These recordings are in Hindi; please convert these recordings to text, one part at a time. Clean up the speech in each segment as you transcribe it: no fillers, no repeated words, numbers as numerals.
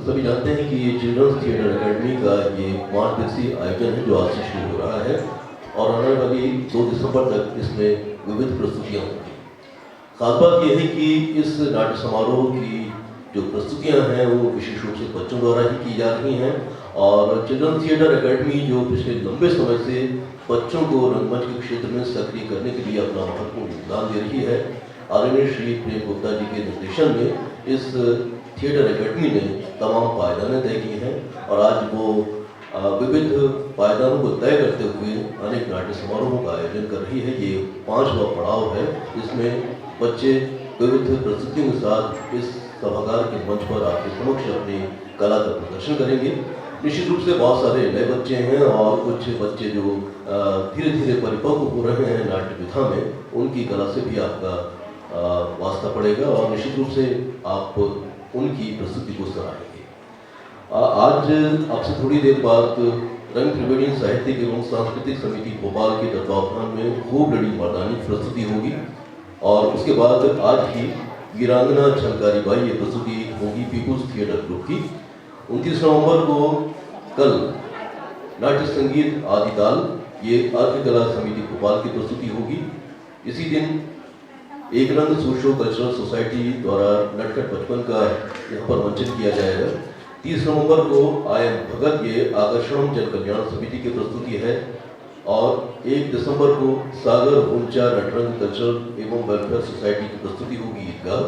सभी जानते हैं कि ये चिल्ड्रंस थिएटर एकेडमी का ये 5 दिवसीय आयोजन है जो आज से शुरू हो रहा है और आने वाली 2 दिसंबर तक इसमें विविध प्रस्तुतियाँ होंगी। खास बात यह है कि इस नाट्य समारोह की जो प्रस्तुतियाँ हैं वो विशेष रूप से बच्चों द्वारा ही की जा रही हैं और चिल्ड्रंस थिएटर एकेडमी जो पिछले लंबे समय से बच्चों को रंगमंच के क्षेत्र में सक्रिय करने के लिए अपना महत्वपूर्ण योगदान दे रही है। आदरणीय श्री प्रेम गुप्ता जी के निर्देशन में इस थिएटर एकेडमी ने तमाम पायदानें तय की हैं और आज वो विविध पायदानों को तय करते हुए अनेक नाट्य समारोहों का आयोजन कर रही है। ये 5वां पड़ाव है जिसमें बच्चे विविध प्रस्तुतियों के साथ इस सभागार के मंच पर आपके समक्ष अपनी कला का प्रदर्शन करेंगे। निश्चित रूप से बहुत सारे नए बच्चे हैं और कुछ बच्चे जो धीरे धीरे परिपक्व हो रहे हैं नाट्य विधा में, उनकी कला से भी आपका वास्ता पड़ेगा और निश्चित रूप से आप उनकी प्रस्तुति को सराहेंगे। आज आपसे थोड़ी देर बाद रंग त्रिवेणी साहित्यिक एवं सांस्कृतिक समिति भोपाल के तत्वावधान में खूब लड़ी मर्दानी प्रस्तुति होगी और उसके बाद आज ही वीरांगना झलकारी बाई ये प्रस्तुति होगी पीपुल्स थिएटर ग्रुप की। 29 नवंबर को कल नाट्य संगीत आदि ताल ये आर्य कला समिति भोपाल की प्रस्तुति होगी। इसी दिन एक रंग सोशो कल्चरल सोसाइटी द्वारा नटखट बचपन का यहाँ पर मंचन किया जाएगा। 30 नवंबर को आयन भगत ये आकर्षण जन कल्याण समिति की प्रस्तुति है और 1 दिसंबर को सागर ऊंचा नटरंग कल्चरल एवं वेलफेयर सोसाइटी की प्रस्तुति होगी ईदगाह।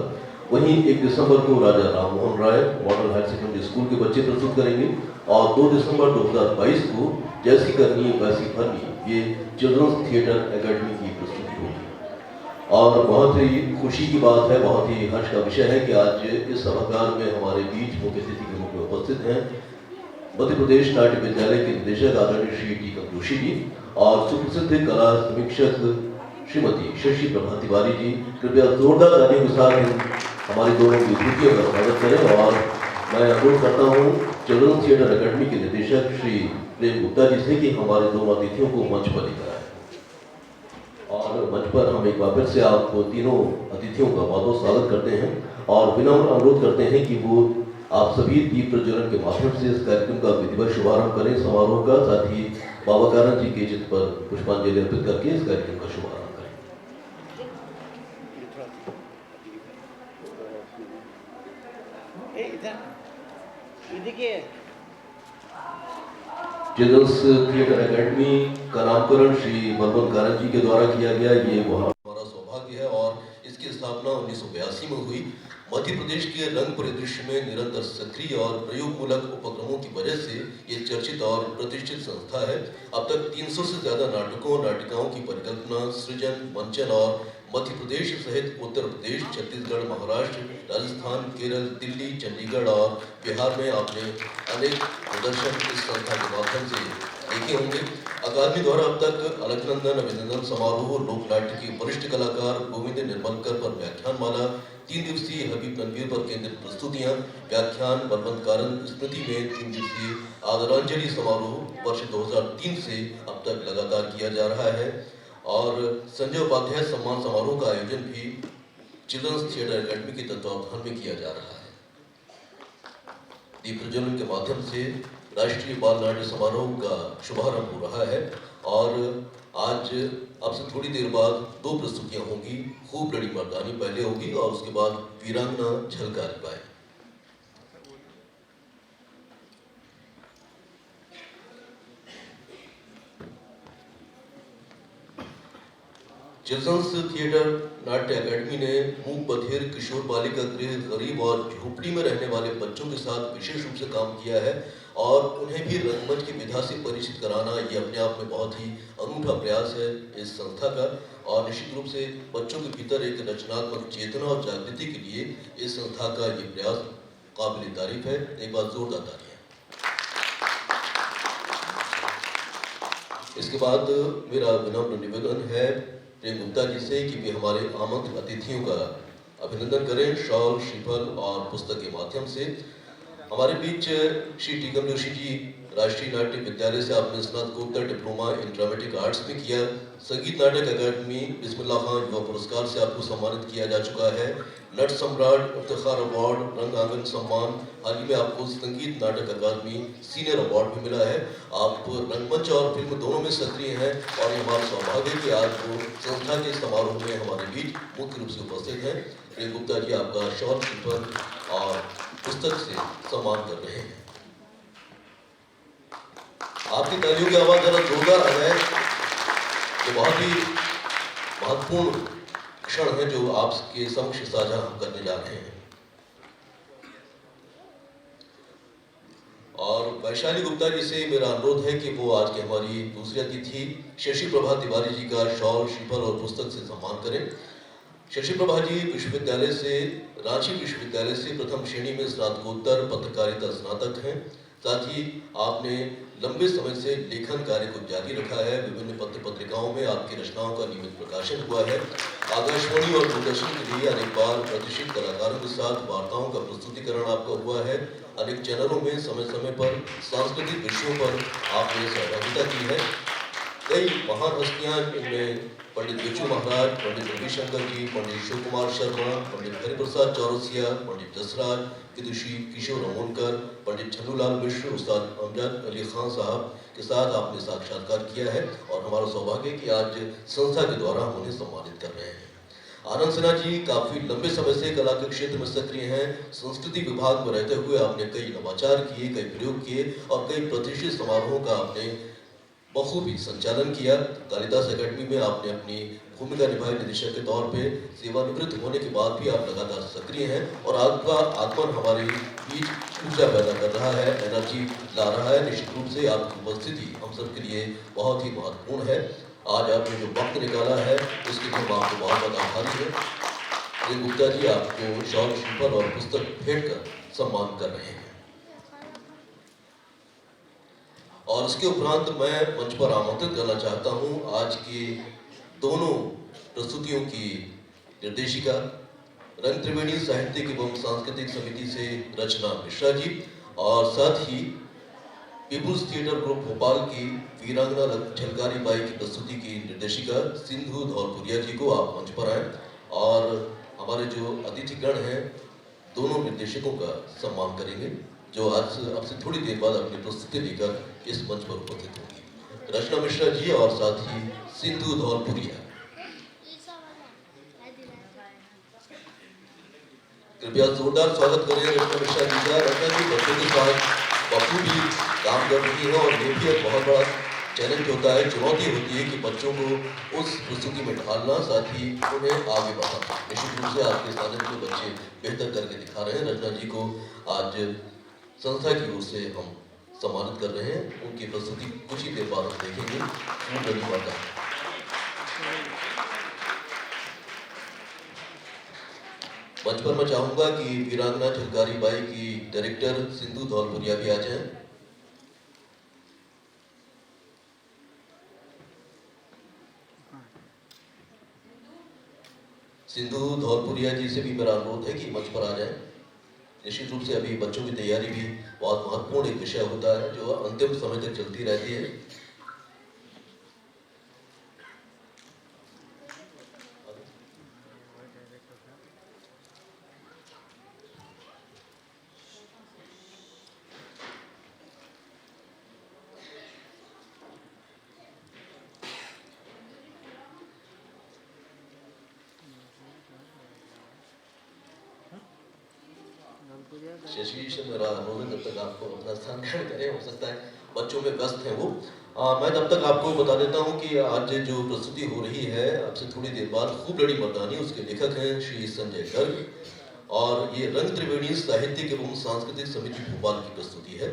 वहीं 1 दिसंबर को Raja Rammohan Roy model higher secondary school के बच्चे प्रस्तुत करेंगे और 2 दिसंबर 2022 को जैसी करनी वैसी भरनी ये चिल्ड्रंस थिएटर एकेडमी की प्रस्तुति होगी। और बहुत ही खुशी की बात है, बहुत ही हर्ष का विषय है कि आज इस सभागार में हमारे बीच मुख्य अतिथि के रूप में उपस्थित हैं मध्य प्रदेश नाट्य विद्यालय के निदेशक आदरणीय श्री टी जोशी जी और सुप्रसिद्ध कला समीक्षक श्रीमती शशि प्रभा तिवारी जी। कृपया जोरदार तालियों के साथ हमारी दोनों विभूतियों का स्वागत करें और मैं अनुरोध करता हूँ चिल्ड्रंस थिएटर एकेडमी के निदेशक श्री प्रेम गुप्ता जी से कि हमारे दोनों अतिथियों को मंच पर लेकर आए और मंच पर हम एक बार फिर से आप तीनों अतिथियों का बहुत बहुत स्वागत करते हैं और विनम्र अनुरोध करते हैं कि वो आप सभी दीप प्रज्वलन के माध्यम से इस कार्यक्रम का विधिवत शुभारंभ करें समारोह का, साथ ही बाबा कारण जी के चित्र पर पुष्पांजलि अर्पित करके इस कार्यक्रम का शुभारंभ करें। चिल्ड्रंस थिएटर एकेडमी का नामकरण श्री बलवंत कारन जी के द्वारा किया गया। ये हमारा सौभाग्य है और इसकी स्थापना 1982 में हुई। मध्य प्रदेश के रंग परिदृश्य में निरंतर सक्रिय और प्रयोगमूलक उपक्रमों की वजह से ये चर्चित और प्रतिष्ठित संस्था है। अब तक 300 से ज्यादा नाटकों नाटिकाओं की परिकल्पना, सृजन, मंचन और मध्य प्रदेश सहित उत्तर प्रदेश, छत्तीसगढ़, महाराष्ट्र, राजस्थान, केरल, दिल्ली, चंडीगढ़ और बिहार में आपने अनेक प्रदर्शन इस संस्था के माध्यम से देखे होंगे। अकादमी द्वारा अब तक अलकनंदन अभिनंदन समारोह, लोक नाट्य के वरिष्ठ कलाकार गोविंद निर्मलकर पर व्याख्यानमाला, 3 दिवसीय हबीब तनवीर पर केंद्रित प्रस्तुतियां, व्याख्यान, बलवंत कारन स्मृति में 3 दिवसीय आदरांजलि समारोह वर्ष 2003 से अब तक लगातार किया जा रहा है और संजय उपाध्याय सम्मान समारोह का आयोजन भी चिल्ड्रंस थिएटर एकेडमी के तत्वावधान में किया जा रहा है। दीप प्रज्वलन के माध्यम से राष्ट्रीय बाल नाट्य समारोह का शुभारंभ हो रहा है और आज अब से थोड़ी देर बाद 2 प्रस्तुतियां होंगी। खूब लड़ी मर्दानी पहले होगी और उसके बाद वीरांगना झलकारी बाई। चिल्ड्रंस थिएटर नाट्य एकेडमी ने मूक बधिर, किशोर बालिका गृह, गरीब और झोपड़ी में रहने वाले बच्चों के साथ विशेष रूप से काम किया है और उन्हें भी रंगमंच की विधा से परिचित कराना ये अपने आप में बहुत ही अनूठा प्रयास है इस संस्था का और निश्चित रूप से बच्चों के भीतर एक रचनात्मक चेतना और जागृति के लिए इस संस्था का ये प्रयास काबिल तारीफ है। एक बार जोरदार तालियां। इसके बाद मेरा विनम्र निवेदन है प्रेम गुप्ता जी से कि वे हमारे आमंत्रित अतिथियों का अभिनंदन करें शॉल, श्रीफल और पुस्तक के माध्यम से। हमारे बीच श्री टीकम जोशी जी राष्ट्रीय नाट्य विद्यालय से आपने स्नातकोत्तर डिप्लोमा इन ड्रामेटिक आर्ट्स में किया। संगीत नाटक अकादमी बिस्मिल्लाह खां युवा पुरस्कार से आपको सम्मानित किया जा चुका है। नट सम्राट इफ्तिखार अवार्ड, रंग आंगन सम्मान, हाल ही में आपको संगीत नाटक अकादमी सीनियर अवार्ड भी मिला है। आप रंगमंच और फिल्म दोनों में सक्रिय हैं और ये हमारा सौभाग्य है कि आज वो संस्था के समारोह में हमारे बीच मुख्य रूप से उपस्थित हैं। प्रेम गुप्ता जी आपका शॉर्ट पेपर और पुस्तक से सम्मान कर रहे हैं। आपकी तालियों की आवाज जरा जोरदार आ जाए। तो बहुत ही महत्वपूर्ण क्षण है जो आपके समक्ष साझा करने जा रहे हैं। और वैशाली गुप्ता जी से मेरा अनुरोध है कि वो आज की हमारी दूसरी अतिथि शशि प्रभा तिवारी जी का शॉल, श्रीफल और पुस्तक से सम्मान करें। शशि प्रभा जी विश्वविद्यालय से, रांची विश्वविद्यालय से प्रथम श्रेणी में स्नातकोत्तर पत्रकारिता स्नातक हैं। साथ ही आपने लंबे समय से लेखन कार्य को जारी रखा है। विभिन्न पत्र पत्रिकाओं में आपकी रचनाओं का नियमित प्रकाशन हुआ है। आकाशवाणी और दूरदर्शन के लिए अनेक बार प्रतिष्ठित कलाकारों के साथ वार्ताओं का प्रस्तुतिकरण आपका हुआ है। अनेक चैनलों में समय समय पर सांस्कृतिक विषयों पर आपने सहभागिता की है। कई महान हस्तियां इनमें पंडित बिच्छू महाराज, पंडित रविशंकर जी, पंडित शिव कुमार शर्मा, पंडित हरिप्रसाद चौरसिया, पंडित जसराज, विदुषी किशोर अमोनकर, पंडित छन्नूलाल मिश्र, उस्ताद अमजद अली खान साहब के साथ आपने साक्षात्कार किया है और हमारा सौभाग्य है कि आज संस्था के द्वारा हम उन्हें सम्मानित कर रहे हैं। आनंद सिन्हा जी काफी लंबे समय से कला के क्षेत्र में सक्रिय हैं। संस्कृति विभाग में रहते हुए आपने कई नवाचार किए, कई प्रयोग किए और कई प्रतिष्ठित समारोहों का आपने बखूबी संचालन किया। कालिदास अकेडमी में आपने अपनी भूमिका निभाई निदेशक के तौर पे। सेवानिवृत्त होने के बाद भी आप लगातार सक्रिय हैं और आपका आगमन हमारे बीच ऊर्जा पैदा कर रहा है, एनर्जी ला रहा है। निश्चित रूप से आपकी उपस्थिति हम सब के लिए बहुत ही महत्वपूर्ण है। आज आपने जो वक्त निकाला है उसके लिए हम आपको बहुत बहुत आभारी हैं। प्रेम गुप्ता जी आपको शॉल, श्रीफल और पुस्तक भेंट कर सम्मान कर रहे हैं। और इसके उपरांत मैं मंच पर आमंत्रित करना चाहता हूं आज की दोनों प्रस्तुतियों की निर्देशिका, रंग त्रिवेणी साहित्यिक एवं सांस्कृतिक समिति से रचना मिश्रा जी और साथ ही पीपुल्स थिएटर ग्रुप भोपाल की वीरांगना झलकारी बाई की प्रस्तुति की निर्देशिका सिंधु धौलपुरिया जी को आप मंच पर आए और हमारे जो अतिथिगण हैं दोनों निर्देशकों का सम्मान करेंगे जो आज आपसे थोड़ी देर बाद अपनी प्रस्तुति लेकर इस मंच पर उपस्थित होंगी। रचना मिश्रा जी और साथ ही सिंधु धौलपुरिया, कृपया जोरदार स्वागत करें रचना मिश्रा जी का। रचना जी बच्चों के साथ बखूबी काम कर रही है और ये भी एक बहुत बड़ा चैलेंज होता है, चुनौती होती है कि बच्चों को उस प्रस्तुति में ढालना, साथ ही उन्हें आगे बढ़ाना। निश्चित रूप से आपके सानिध्य में बच्चे बेहतर करके दिखा रहे हैं। रचना जी को आज संस्था की ओर से हम सम्मानित कर रहे हैं। उनकी प्रस्तुति कुछ ही देर बाद हम देखेंगे। मंच पर मैं चाहूंगा कि वीरांगना झलकारी बाई की डायरेक्टर सिंधु धौलपुरिया भी आ जाएं। सिंधु धौलपुरिया जी से भी मेरा अनुरोध है कि मंच पर आ जाएं। निश्चित रूप से अभी बच्चों की तैयारी भी बहुत महत्वपूर्ण एक विषय होता है जो अंतिम समय तक चलती रहती है। शशि से मेरा अनुरोध है जब तक आपको अपना स्थान ग्रहण करें, हो सकता है बच्चों में व्यस्त है वो। मैं तब तक आपको बता देता हूँ कि आज जो प्रस्तुति हो रही है आपसे थोड़ी देर बाद खूब लड़ी मर्दानी, उसके लेखक हैं श्री संजय गर्ग और ये रंग त्रिवेणी साहित्यिक एवं सांस्कृतिक समिति भोपाल की प्रस्तुति है।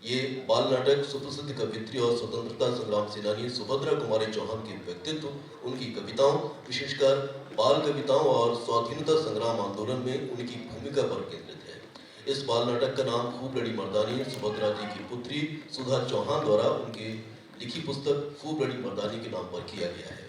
ये बाल नाटक सुप्रसिद्ध कवित्री और स्वतंत्रता संग्राम सेनानी सुभद्रा कुमारी चौहान के व्यक्तित्व, उनकी कविताओं, विशेषकर बाल कविताओं और स्वाधीनता संग्राम आंदोलन में उनकी भूमिका पर केंद्रित है। इस बाल नाटक का नाम खूब लड़ी मर्दानी सुभद्रा जी की पुत्री सुधा चौहान द्वारा उनकी लिखी पुस्तक खूब लड़ी मर्दानी के नाम पर किया गया है।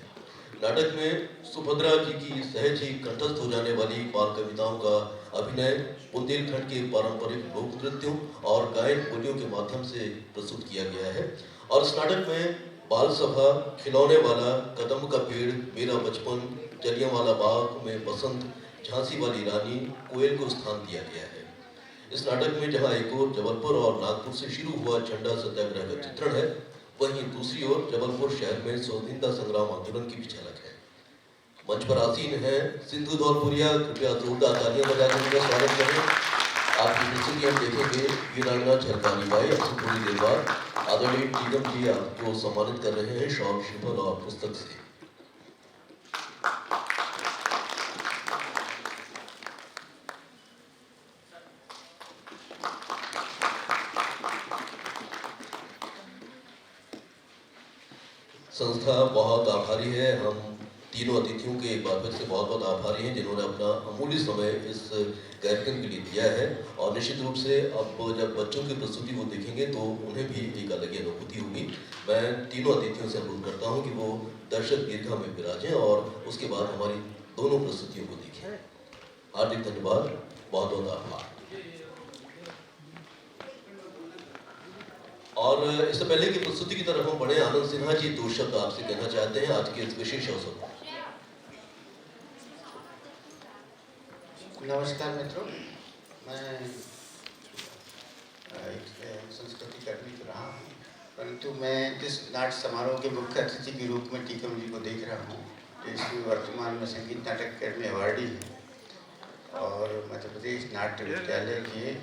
नाटक में सुभद्रा जी की सहज ही कंठस्थ हो जाने वाली बाल कविताओं का अभिनय बुंदेलखंड के पारंपरिक लोक नृत्यों और गायन बोलियों के माध्यम से प्रस्तुत किया गया है। और इस नाटक में बाल सभा, खिलौने वाला, कदम का पेड़, मेरा बचपन, जलियांवाला बाग में बसंत, झांसी वाली रानी, कोयल को स्थान दिया गया है। इस नाटक में जहां एक ओर जबलपुर और नागपुर से शुरू हुआ झंडा सत्याग्रह का चित्रण है, वहीं दूसरी ओर जबलपुर शहर में स्वतंत्रता संग्राम आंदोलन की भी झलक है। मंच पर आसीन है सिंधु धौलपुरिया, कृपया जोरदार तालियां बजाकर उनका स्वागत करें। आपकी प्रस्तुति हम देखेंगे वीरांगना झलकारी बाई। अब से थोड़ी देर बाद आदरणीय टीगम जी आपको सम्मानित कर रहे हैं शॉल, शिफल और पुस्तक से। संस्था बहुत आभारी है। हम तीनों अतिथियों के एक बार फिर से बहुत बहुत आभारी हैं जिन्होंने अपना अमूल्य समय इस कार्यक्रम के लिए दिया है। और निश्चित रूप से अब जब बच्चों की प्रस्तुति वो देखेंगे तो उन्हें भी एक अलग ही अनुभूति होगी। मैं तीनों अतिथियों से अनुरोध करता हूं कि वो दर्शक दीर्घा में विराजें और उसके बाद हमारी दोनों प्रस्तुतियों को देखें। हार्दिक धन्यवाद, बहुत बहुत आभार। और इससे पहले की प्रस्तुति की तरफ हम बढ़े, आनंद सिन्हा जी 2 शब्द आपसे कहना चाहते हैं आज के इस विशेष अवसर पर। नमस्कार मित्रों, मैं संस्कृति कर्मी तो रहा हूँ, परंतु मैं जिस नाट्य समारोह के मुख्य अतिथि के रूप में टीकम जी को देख रहा हूँ, तो इसमें वर्तमान में संगीत नाटक अकेडमी अवार्डी है और मध्य प्रदेश नाट्य विद्यालय के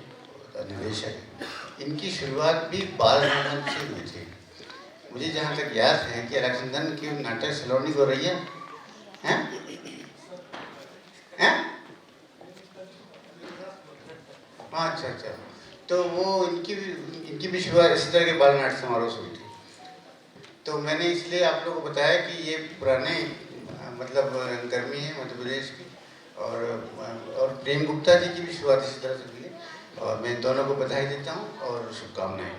निदेशक हैं। इनकी शुरुआत भी बाल नाटक से हुई थी। मुझे जहाँ तक याद है कि रक्षाबंधन की नाटक सलोनी हो रही है, हैं? हाँ, अच्छा। तो वो इनकी भी शुरुआत इसी तरह के बाल नाट्य समारोह से हुई थी। तो मैंने इसलिए आप लोगों को बताया कि ये पुराने मतलब रंगकर्मी है मध्य प्रदेश की, और प्रेम गुप्ता जी की भी शुरुआत इसी तरह से हुई है। और मैं दोनों को बधाई देता हूँ और शुभकामनाएं।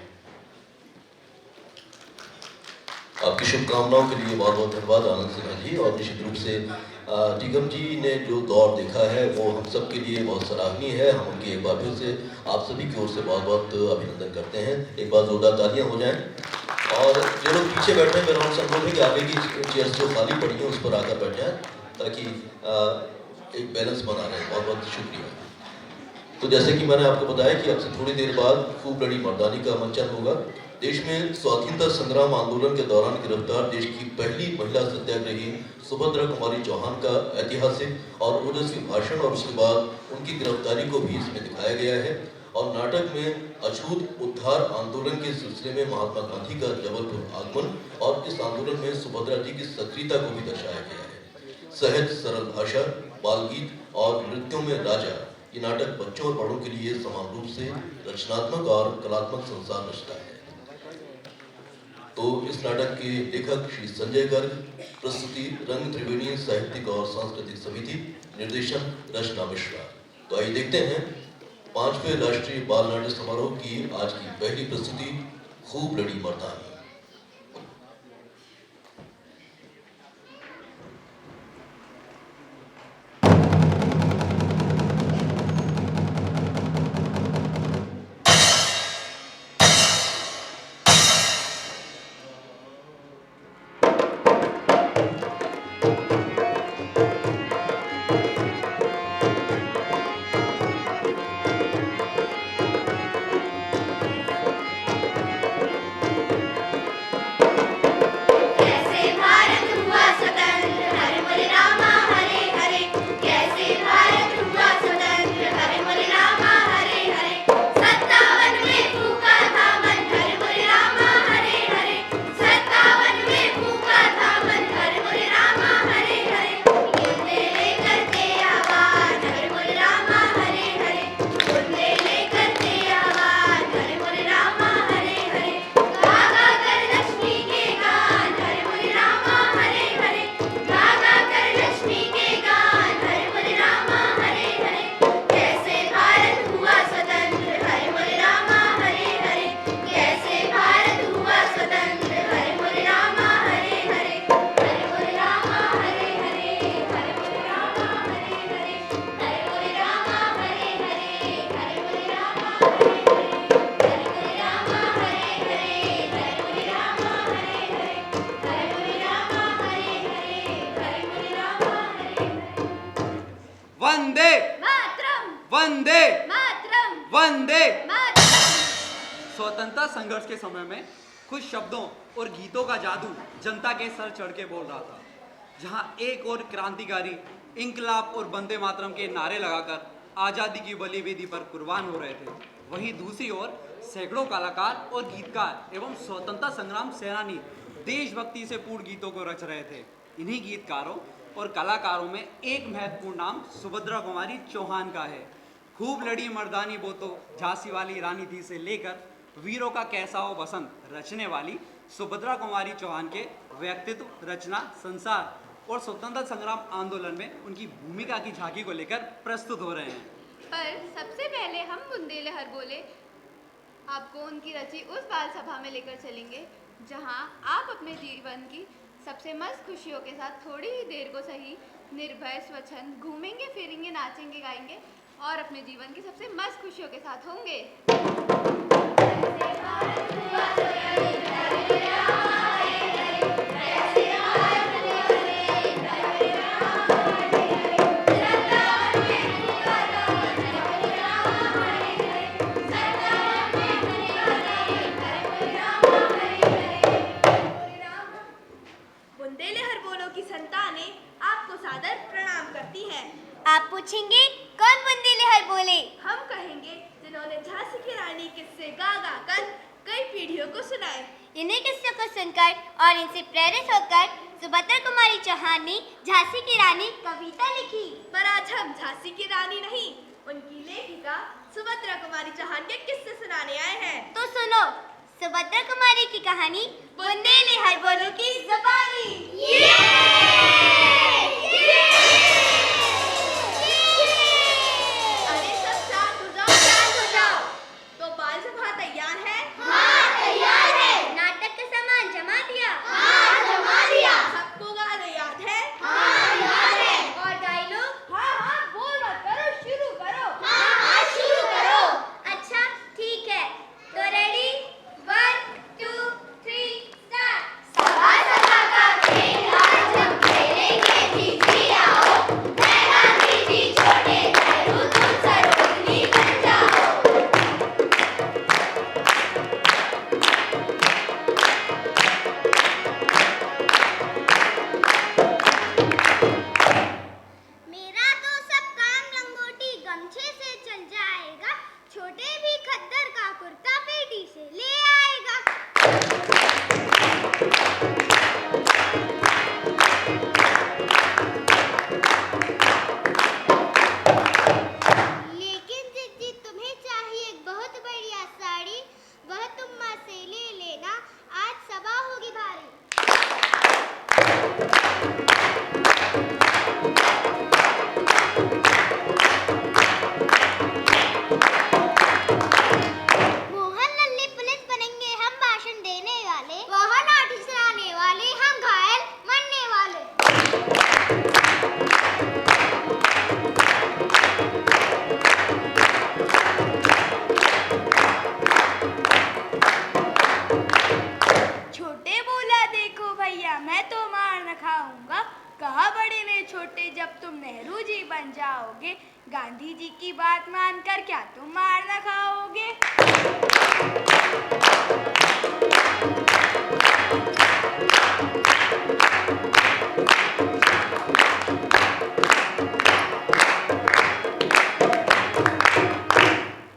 आपकी शुभकामनाओं के लिए बहुत बहुत धन्यवाद आनंद सिन्हा जी। और निश्चित रूप से टीगम जी ने जो दौर देखा है वो हम सब के लिए बहुत सराहनीय है। हम उनकी एक बार फिर से आप सभी की ओर से बहुत बहुत अभिनंदन करते हैं। एक बार जोरदार तालियां हो जाएं। और जो लोग पीछे बैठे हैं मेरा उनसे अनुरोध है कि आगे की चेयर्स जो खाली पड़ी हैं उस पर आकर बैठ जाएं ताकि एक बैलेंस बना रहे। बहुत बहुत शुक्रिया। तो जैसे कि मैंने आपको बताया कि अब से थोड़ी देर बाद खूब लड़ी मर्दानी का मंचन होगा। देश में स्वाधीनता संग्राम आंदोलन के दौरान गिरफ्तार देश की पहली महिला सत्याग्रही सुभद्रा कुमारी चौहान का ऐतिहासिक और ओजस्वी भाषण और उसके बाद उनकी गिरफ्तारी को भी इसमें दिखाया गया है। और नाटक में अछूत उद्धार आंदोलन के सिलसिले में महात्मा गांधी का जबलपुर आगमन और इस आंदोलन में सुभद्रा जी की सक्रियता को भी दर्शाया गया है। सहज सरल भाषा, बालगीत और नृत्यों में राजा, ये नाटक बच्चों और बड़ों के लिए समान रूप से रचनात्मक और कलात्मक संसार रचता है। तो इस नाटक के लेखक श्री संजय गर्ग, प्रस्तुति रंग त्रिवेणी साहित्यिक और सांस्कृतिक समिति, निर्देशन रचना मिश्रा। तो आइए देखते हैं 5वें राष्ट्रीय बाल नाट्य समारोह की आज की पहली प्रस्तुति खूब लड़ी मर्दानी। स्वतंत्रता संघर्ष के समय में कुछ शब्दों और गीतों का जादू जनता के सर चढ़ के बोल रहा था। जहां एक और क्रांतिकारी इंकलाब और वंदे मातरम के नारे लगाकर आज़ादी की बलि वेदी पर कुर्बान हो रहे थे, वहीं दूसरी ओर सैकड़ों कलाकार और गीतकार एवं स्वतंत्रता संग्राम सेनानी देशभक्ति से पूर्ण गीतों को रच रहे थे। इन्हीं गीतकारों और कलाकारों में एक महत्वपूर्ण नाम सुभद्रा कुमारी चौहान का है। खूब लड़ी मर्दानी वो तो झांसी वाली रानी थी से लेकर वीरों का कैसा हो बसंत रचने वाली सुभद्रा कुमारी चौहान के व्यक्तित्व, रचना, संसार और स्वतंत्रता संग्राम आंदोलन में उनकी भूमिका की झांकी को लेकर प्रस्तुत हो रहे हैं। पर सबसे पहले हम बुंदेले हर बोले आपको उनकी रची उस बाल सभा में लेकर चलेंगे जहां आप अपने जीवन की सबसे मस्त खुशियों के साथ थोड़ी ही देर को सही निर्भय स्वच्छंद घूमेंगे फिरेंगे नाचेंगे गाएंगे और अपने जीवन की सबसे मस्त खुशियों के साथ होंगे। बुंदेले हर बोलो की संतानें आपको सादर प्रणाम करती हैं। आप पूछेंगे कौन बुंदेले हर बोले? हम कहेंगे जिन्होंने झांसी की रानी किस्से गा गा कर कई पीढ़ियों को सुनाए। इन्हीं किस्सों को सुनकर और इनसे प्रेरित होकर सुभद्रा कुमारी चौहान ने झांसी की रानी कविता लिखी। पर आज हम झांसी की रानी नहीं, उनकी लेखिका सुभद्रा कुमारी चौहान के किस्से सुनाने आए हैं। तो सुनो सुभद्रा कुमारी की कहानी बुंदेले हर बोलो की जुबानी। अरे सब शांत हो जाओ। तो बाल सभा तैयार है? हाँ तैयार है। नाटक का सामान जमा दिया? हाँ जमा दिया। सबको गाना याद है? हाँ याद है। और डायलॉग? हाँ बोल मत करो, शुरू करो। हाँ शुरू करो। अच्छा ठीक है, तो रेडी 1 2 3 स्टार्ट। सभा सभा का खेल आज हम खेलेंगे जी आओ, मैं गांधी जी छोटे नेहरू तुम सरोजनी बन जाओ। मेरा तो सब काम लंगोटी गमछे से चल जाएगा, छोटे भी खद्दर का कुर्ता पेटी से ले आएगा। लेकिन जिद्दी तुम्हें चाहिए एक बहुत बढ़िया साड़ी, वह तुम माँ से ले लेना, आज सभा होगी भारी। मोहन लल्ले पुलिस बनेंगे हम भाषण देने वाले, वह लाठी चलाने वाले हम घायल मरने वाले। छोटे बोला देखो भैया मैं तो मार न खाऊंगा, कहा बड़े ने छोटे जब तुम नेहरू जी बन जाओगे, गांधी जी की बात मानकर क्या तुम मार न खाओगे?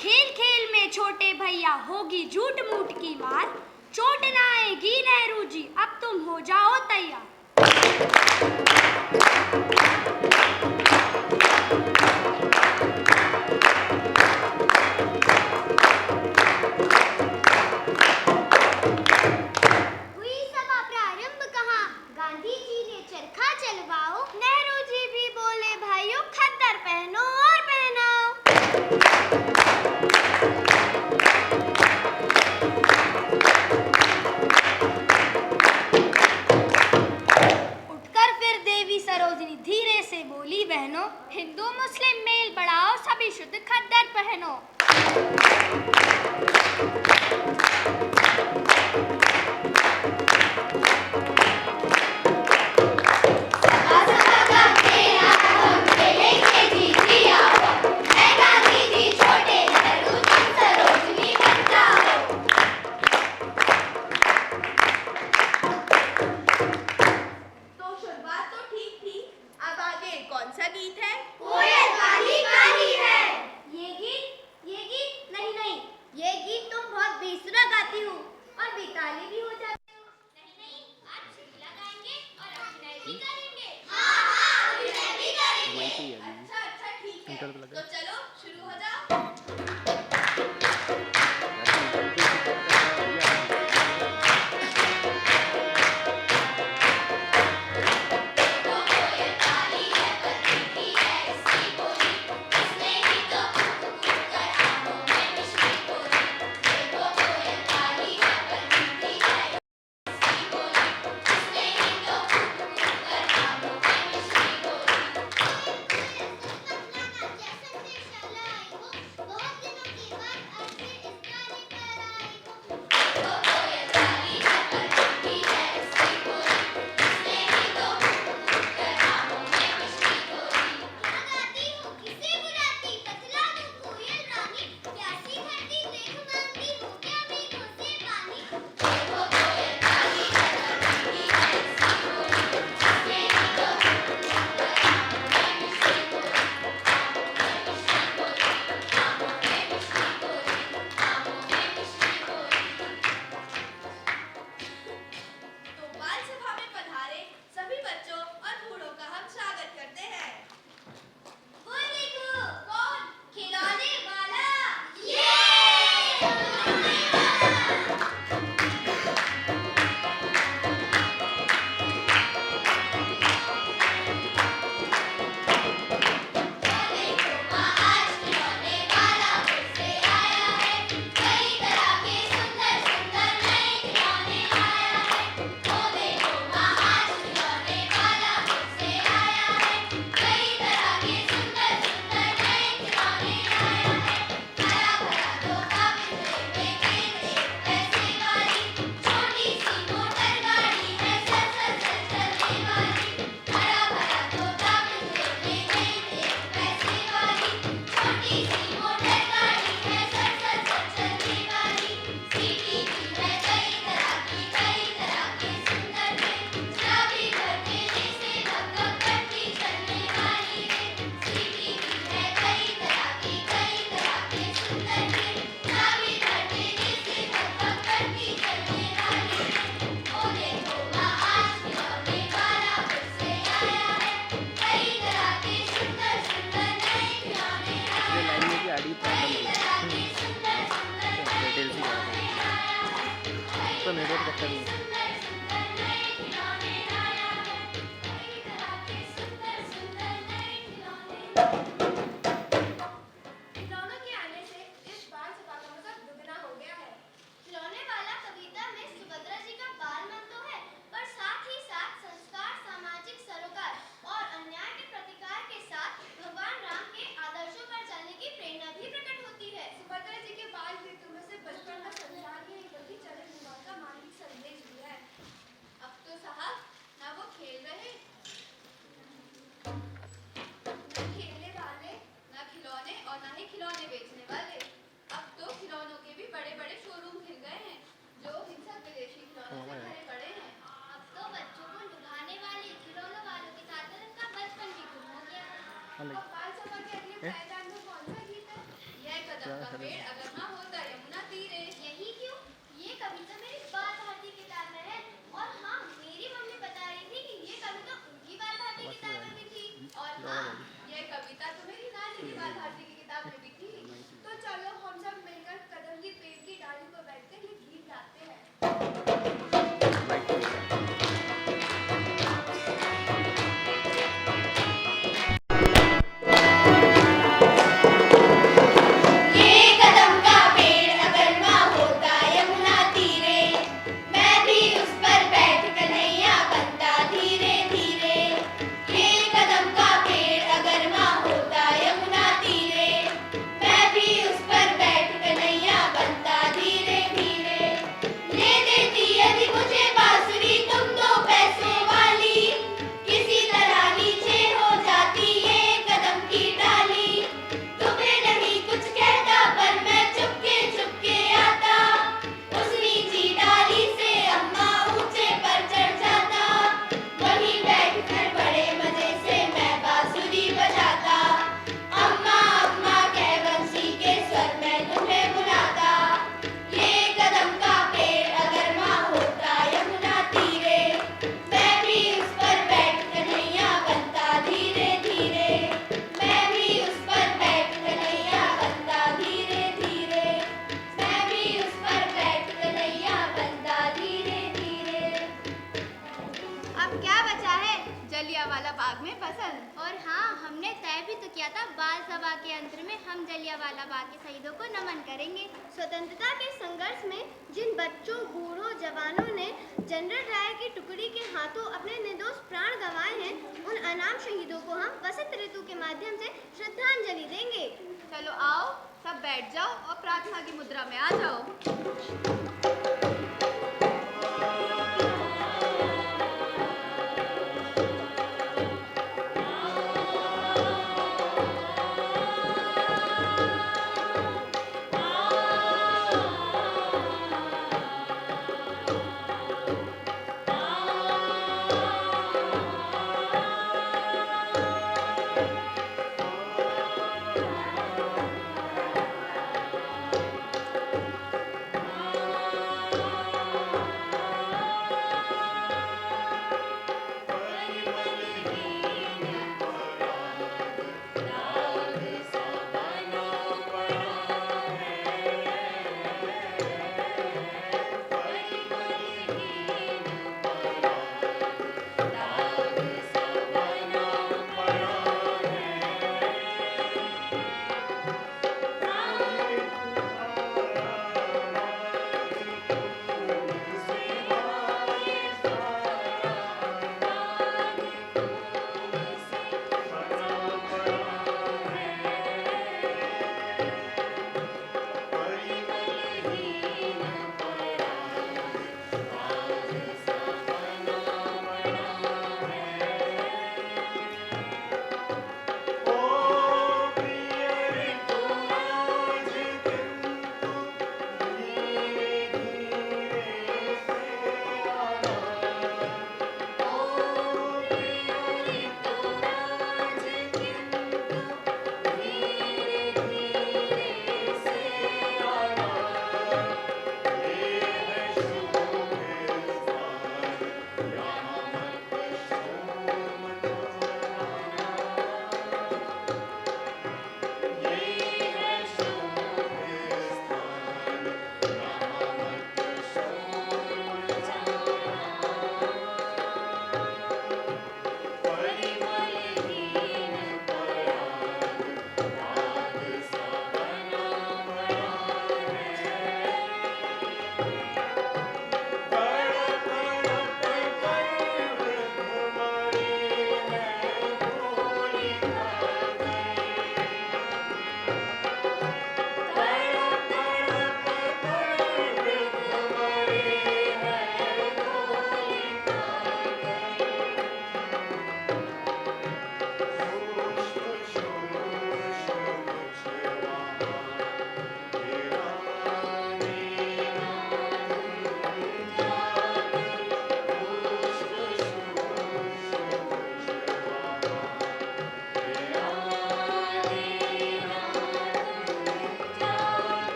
खेल खेल में छोटे भैया होगी झूठ मूठ की मार, चोट न आएगी नेहरू जी अब तुम हो जाओ तैयार। हुई सभा प्रारंभ कहाँ, गांधी जी ने चरखा चलवाओ, नेहरू जी भी बोले भाइयों खद्दर पहनो और पहनाओ। उठकर फिर देवी सरोजनी धीरे से बोली बहनों, हिंदू मुस्लिम मेल जाती हूँ और बेताली भी हो जाती हूँ। नहीं नहीं, आज चुटकुला गाएंगे और अभिनय भी करेंगे। हाँ हाँ, अभिनय भी करेंगे। अच्छा अच्छा ठीक है, तो चलो शुरू हो जाओ। तो ये ताली है पर मीठी है इसकी बोली, इसने ही तो फूंक कर आंखों में मिश्री घोली। देखो तो ये ताली है पर मीठी है इसकी बोली, इसने ही तो फूंक कर आंखों में मिश्री घोली। बहुत दिनों के बाद आज फिर इस गाने पर आई हो। देखो तो ये ताली है पर मीठी है इसकी बोली, इसने ही तो फूंक कर आंखों में मिश्री घोली। गाती हूँ किसे बुलाती, बतला दूँ कोयल रानी, प्यासी धरती देख मांगती हूँ क्या भीगों से पानी। देखो तो ये ताली है पर मीठी है इसकी बोली, इसने ही तो फूंक कर आंखों में मिश्री घोली। आंखों में मिश्री घोली, आंखों में मिश्री घोली, आंखों में मिश्री घोली। तो बाल सभा में पधारे सभी बच्चों और बूढ़ों का हम स्वागत करते हैं। वो देखो, कौन? खिलौने वाला। ये खिलौने वाला। देखो माँ आज खिलौने वाला फिर से आया है, कई तरह के सुंदर सुंदर नए खिलौने लाया है। ओ देखो माँ आज खिलौने वाला फिर से आया है, कई तरह के सुंदर सुंदर नए खिलौने लाया है। हरा भरा तोता पिंजरे में गेंद एक पैसे वाली, छोटी सी मोटर गाड़ी है सर सर सर चलने वाली। हरा भरा तोता पिंजरे में गेंद एक पैसे वाली, छोटी सी मोटर गाड़ी है सर सर सर चलने वाली। सीटी भी है कई तरह के सुंदर है, चाबी भर देने से धक धक करती चलने वाली है। सीटी भी है कई तरह के सुंदर है, चाबी भर देने से धक धक करती चलने वाली है। ओ देखो माँ आज खिलौने वाला फिर से आया है, कई तरह के सुंदर सुंदर नए खिलौने लाया है। कई तरह के सुंदर सुंदर नए खिलौने लाया है। कई तरह के सुंदर सुंदर नए खिलौने लाया है। कई तरह के सुंदर सुंदर नए खिलौने। खिलौनों के आने से इस बाल सभा का मजा दुगना हो गया है। खिलौने वाला कविता में सुभद्रा जी का बाल मन तो है, पर साथ ही साथ संस्कार, सामाजिक सरोकार और अन्याय के प्रतिकार के साथ भगवान राम के आदर्शों पर चलने की प्रेरणा भी प्रकट होती है। सुभद्रा जी के बाल गीतों में से बचपन का संसार ही नहीं बल्कि चरित्र निर्माण का मानवीय संदेश भी है। हमने तय भी तो किया था बाल सभा के अंत में हम जलियांवाला बाग के शहीदों को नमन करेंगे। स्वतंत्रता के संघर्ष में जिन बच्चों, बूढ़ों, जवानों ने जनरल डायर की टुकड़ी के हाथों अपने निर्दोष प्राण गंवाए हैं, उन अनाम शहीदों को हम वसंत ऋतु के माध्यम से श्रद्धांजलि देंगे। चलो आओ, सब बैठ जाओ और प्रार्थना की मुद्रा में आ जाओ।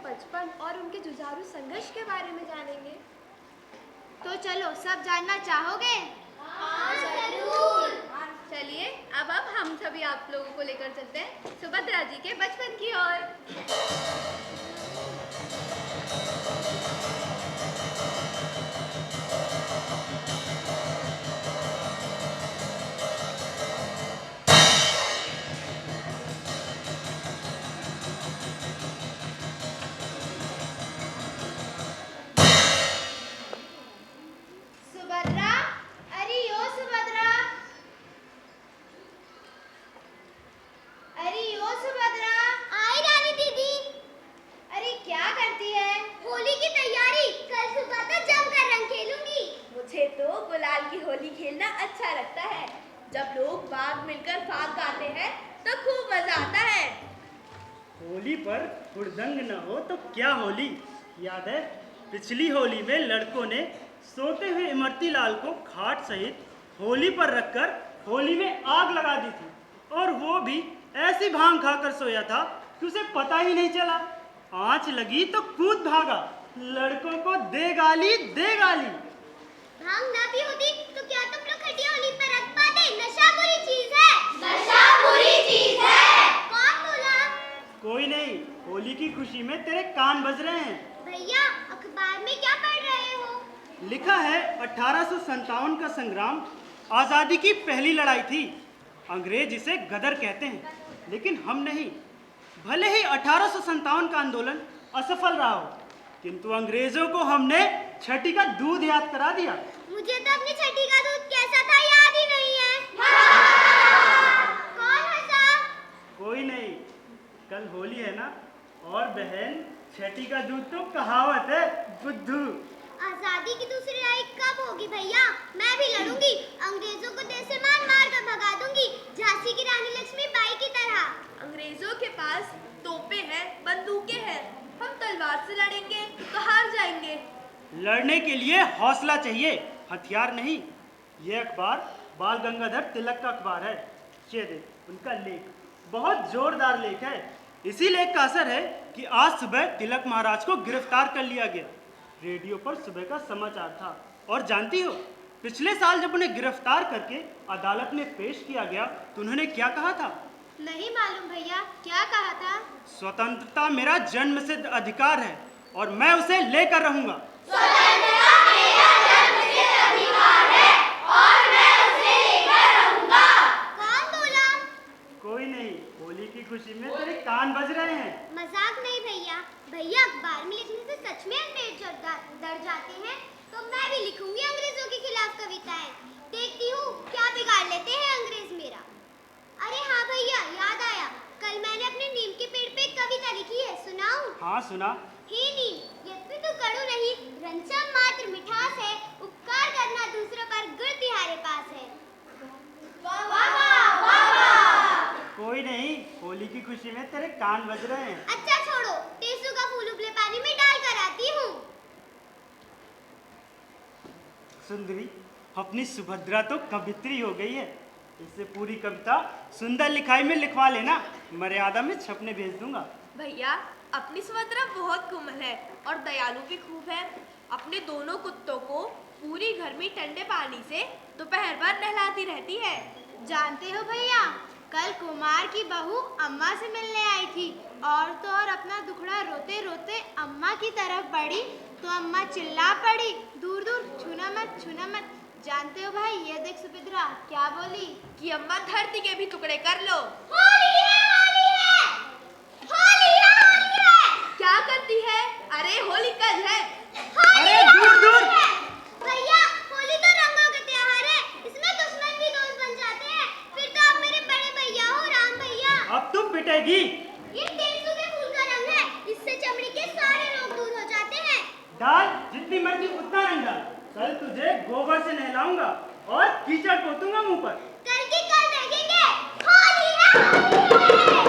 बचपन और उनके जुझारू संघर्ष के बारे में जानेंगे। तो चलो, सब जानना चाहोगे? हाँ जरूर। चलिए अब हम सभी आप लोगों को लेकर चलते हैं सुभद्रा जी के बचपन की ओर। सुभद्रा, अरे ओ सुभद्रा, अरे ओ सुभद्रा। आई रानी दीदी। बाग मिलकर फाग गाते हैं तो खूब मजा आता है। होली पर हुड़दंग न हो तो क्या होली। याद है पिछली होली में लड़कों ने सोते हुए इमरती लाल को खाट सहित होली पर रखकर होली में आग लगा दी थी, और वो भी ऐसी भांग खाकर सोया था कि उसे पता ही नहीं चला। आंच लगी तो कूद भागा, लड़कों को दे गाली दे गाली। भांग ना भी होती तो क्या तुम लोग खटी होली पर रख पाते? नशा बुरी चीज है। नशा बुरी चीज है। कौन बोला? कोई नहीं, होली की खुशी में तेरे कान बज रहे हैं। भैया अखबार में क्या पढ़ रहे हो? लिखा है 1857 का संग्राम आज़ादी की पहली लड़ाई थी। अंग्रेज इसे गदर कहते हैं, लेकिन हम नहीं। भले ही 1857 का आंदोलन असफल रहा हो, किंतु अंग्रेजों को हमने छठी का दूध याद करा दिया। मुझे तो अपनी छठी का दूध कैसा था याद ही नहीं है। कौन हंसा? कोई नहीं, कल होली है ना। और बहन, छठी का दूध तो कहावत है, बुद्धू। आजादी की दूसरी लड़ाई कब होगी भैया? मैं भी लड़ूंगी, अंग्रेजों को देश से मार मार कर भगा दूंगी, झांसी की रानी लक्ष्मीबाई की तरह। अंग्रेजों के पास तोपें हैं, बंदूकें हैं, हम तलवार से लड़ेंगे तो हार जाएंगे। लड़ने के लिए हौसला चाहिए, हथियार नहीं। ये अखबार बाल गंगाधर तिलक का अखबार है। ये देख उनका लेख, बहुत जोरदार लेख है। इसी लेख का असर है कि आज सुबह तिलक महाराज को गिरफ्तार कर लिया गया। रेडियो पर सुबह का समाचार था। और जानती हो, पिछले साल जब उन्हें गिरफ्तार करके अदालत में पेश किया गया तो उन्होंने क्या कहा था? नहीं मालूम भैया, क्या कहा था? स्वतंत्रता मेरा जन्मसिद्ध अधिकार है और मैं उसे लेकर रहूंगा। स्वतंत्रता मेरा जन्मसिद्ध अधिकार है और मैं उसे लेकर रहूंगा। कौन बोला? कोई नहीं, होली की खुशी में तेरे कान बज रहे हैं। मजाक नहीं भैया। भैया अखबार में लिखने से सच में अंग्रेज डर जाते हैं, तो मैं भी लिखूंगी अंग्रेजों के खिलाफ कविताएं। देखती हूँ क्या बिगाड़ लेते हैं अंग्रेज मेरा। अरे हाँ भैया, याद आया, कल मैंने अपने नीम के पेड़ पे एक कविता लिखी है, सुनाऊं? हाँ सुना। हे नीम, यद्यपि तू कड़ू नहीं, रंचम मात्र मिठास है, उपकार करना दूसरों पर गुण तिहारे पास है। वाह वाह वाह वाह। कोई नहीं, होली की खुशी में तेरे कान बज रहे हैं। अच्छा छोड़ो, टेसू का फूल उबले पानी में डाल कर आती हूँ। सुंदरी, अपनी सुभद्रा तो कवित्री हो गई है। इससे पूरी कविता सुंदर लिखाई में लिखवा लेना, मर्यादा में छपने भेज दूंगा। भैया अपनी सुभद्रा बहुत कोमल है और दयालु भी खूब है। अपने दोनों कुत्तों को पूरी घर में ठंडे पानी से दोपहर भर नहलाती रहती है। जानते हो भैया, कल कुमार की बहू अम्मा से मिलने आई थी, और तो और अपना दुखड़ा रोते रोते अम्मा की तरफ बढ़ी तो अम्मा चिल्ला पड़ी, दूर दूर, छूना मत छूना मत। जानते हो भाई, ये देख सुभद्रा क्या बोली कि अम्मा धरती के भी टुकड़े कर लो। होली है, होली है, होली है, होली है। क्या करती है? अरे होली कल है। होली अरे है, दूर होली दूर। है। भैया होली तो रंगों का त्योहार है, इसमें दुश्मन भी दोस्त बन जाते हैं। फिर तो आप मेरे बड़े भैया हो, राम भैया। अब तुम पिटेगी। ये टेसू के फूल का रंग है, इससे चमड़ी के सारे रोग दूर हो जाते हैं। डाल जितनी मर्जी उतना रंग डाल। कल तुझे गोबर से नहलाऊंगा और कीचड़ पोतूंगा मुंह पर। कल की कल देखेंगे। होली है, होली है।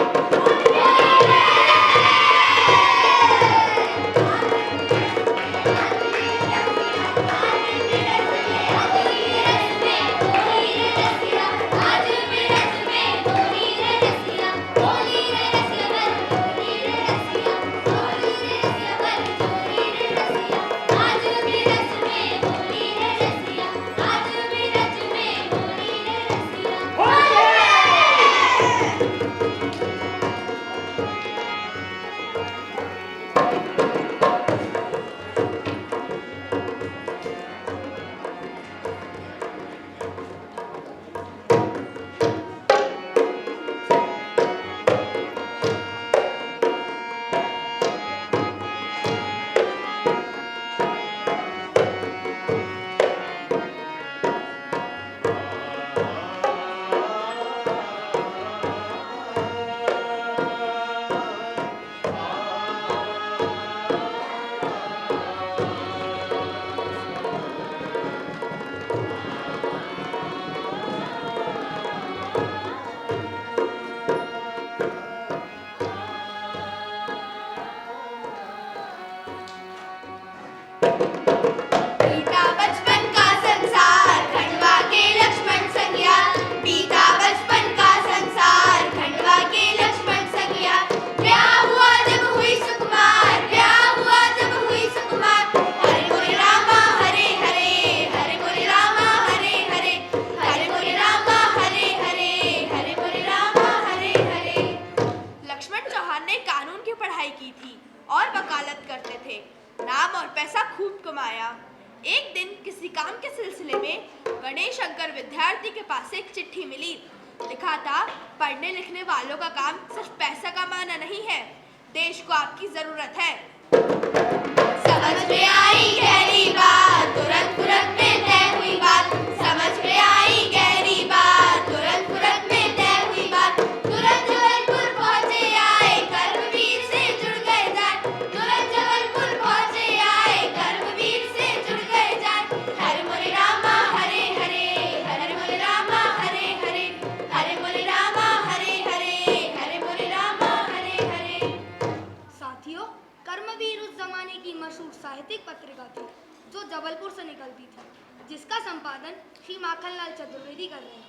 और पैसा खूब कमाया। एक दिन किसी काम के सिलसिले में गणेश शंकर विद्यार्थी के पास एक चिट्ठी मिली। लिखा था, पढ़ने लिखने वालों का काम सिर्फ पैसा कमाना नहीं है, देश को आपकी जरूरत है। समझ में आई गहरी बात, तुरंत तुरंत में तय हुई बात। समझ में आई गहरी बात, तुरंत तुरंत में तय हुई बात। तुरंत जबलपुर पहुंचे आए, कर्मवीर से जुड़ गए जान। तुरंत जबलपुर पहुंचे आए, कर्मवीर से जुड़ गए जान। हरे मोरे रामा हरे हरे, हरे मोरे रामा हरे हरे, हरे मोरे रामा हरे हरे, हरे मोरे रामा हरे हरे। साथियों, कर्मवीर उस जमाने की मशहूर साहित्यिक पत्रिका थी जो जबलपुर से निकलती थी, जिसका संपादन श्री माखनलाल चतुर्वेदी कर रहे थे।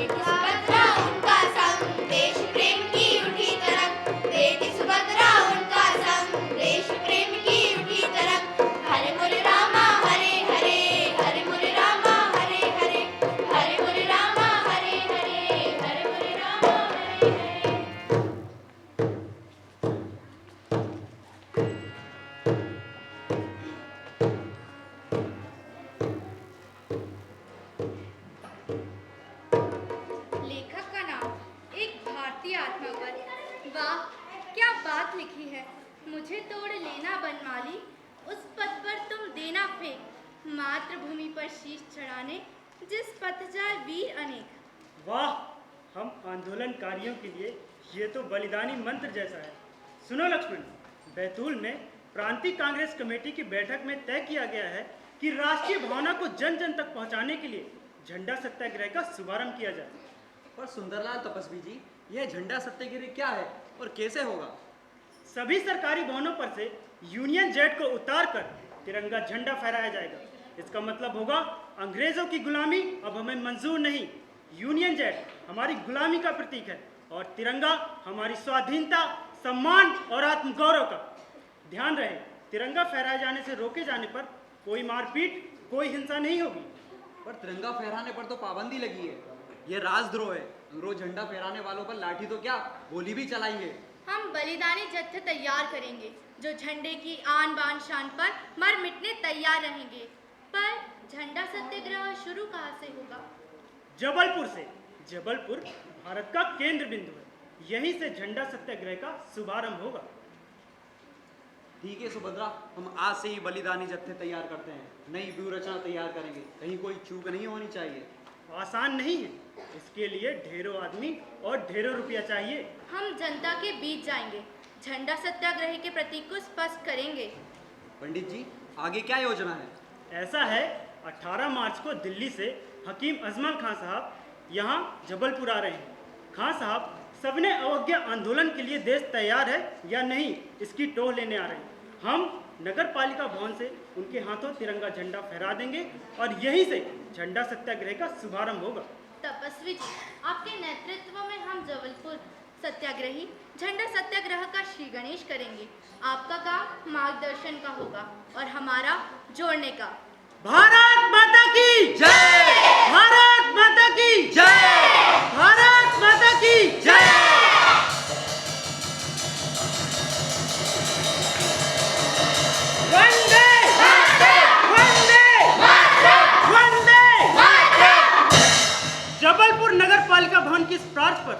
सुभद्रा उनका संग, देश प्रेम की उठी तरंग। बेटी सुभद्रा उनका संग, देश प्रेम की उठी तरंग। हरे मोरे रामा हरे हरे, हरे मोरे रामा हरे हरे, हरे मोरे रामा हरे हरे, हरे मोरे रामा हरे हरे। लेखक का नाम एक भारतीय आत्मा पर। वाह, क्या बात लिखी है। मुझे तोड़ लेना बनमाली, उस पथ पर तुम देना फेंक। मातृभूमि पर शीश चढ़ाने, जिस पथ जाए वीर अनेक। वाह, हम आंदोलनकारियों के लिए ये तो बलिदानी मंत्र जैसा है। सुनो लक्ष्मण, बैतूल में प्रांतीय कांग्रेस कमेटी की बैठक में तय किया गया है कि राष्ट्रीय भावना को जन जन तक पहुंचाने के लिए झंडा सत्याग्रह का शुभारंभ किया जाए। पर सुंदरलाल तपस्वी जी, यह झंडा सत्याग्रह क्या है और कैसे होगा? सभी सरकारी भवनों पर से यूनियन जैक को उतार कर तिरंगा झंडा फहराया जाएगा। इसका मतलब होगा, अंग्रेजों की गुलामी अब हमें मंजूर नहीं। यूनियन जैक हमारी गुलामी का प्रतीक है और तिरंगा हमारी स्वाधीनता, सम्मान और आत्मगौरव का। ध्यान रहे, तिरंगा फहराए जाने से रोके जाने पर कोई मारपीट, कोई हिंसा नहीं होगी। पर तिरंगा फहराने पर तो पाबंदी लगी है, यह राजद्रोह है। अंग्रेज झंडा फहराने वालों पर लाठी तो क्या, गोली भी चलाएंगे। हम बलिदानी जत्थे तैयार करेंगे जो झंडे की आन बान शान पर मर मिटने तैयार रहेंगे। पर झंडा सत्याग्रह शुरू कहाँ से होगा? जबलपुर से। जबलपुर भारत का केंद्र बिंदु है, यहीं से झंडा सत्याग्रह का शुभारंभ होगा। ठीक है सुभद्रा, हम आज से ही बलिदानी जत्थे तैयार करते हैं, नई व्यूह रचना तैयार करेंगे, कहीं कोई चूक नहीं होनी चाहिए। आसान नहीं है, इसके लिए ढेरों आदमी और ढेरों रुपया चाहिए। हम जनता के बीच जाएंगे, झंडा सत्याग्रह के प्रतीक को स्पष्ट करेंगे। पंडित जी, आगे क्या योजना है? ऐसा है, 18 मार्च को दिल्ली से हकीम अजमल खां साहब यहाँ जबलपुर आ रहे हैं। खां साहब सबने अवज्ञा आंदोलन के लिए देश तैयार है या नहीं, इसकी टोह लेने आ रहे हैं। हम नगर पालिका भवन से उनके हाथों तिरंगा झंडा फहरा देंगे और यहीं से झंडा सत्याग्रह का शुभारंभ होगा। तपस्वी जी, आपके नेतृत्व में हम जबलपुर सत्याग्रही झंडा सत्याग्रह का श्री गणेश करेंगे। आपका काम मार्गदर्शन का होगा और हमारा जोड़ने का। भारत माता की जय! भारत माता की जय! भारत माता की जय! वंदे वंदे वंदे। जबलपुर नगर पालिका भवन की इस प्रार्थ पर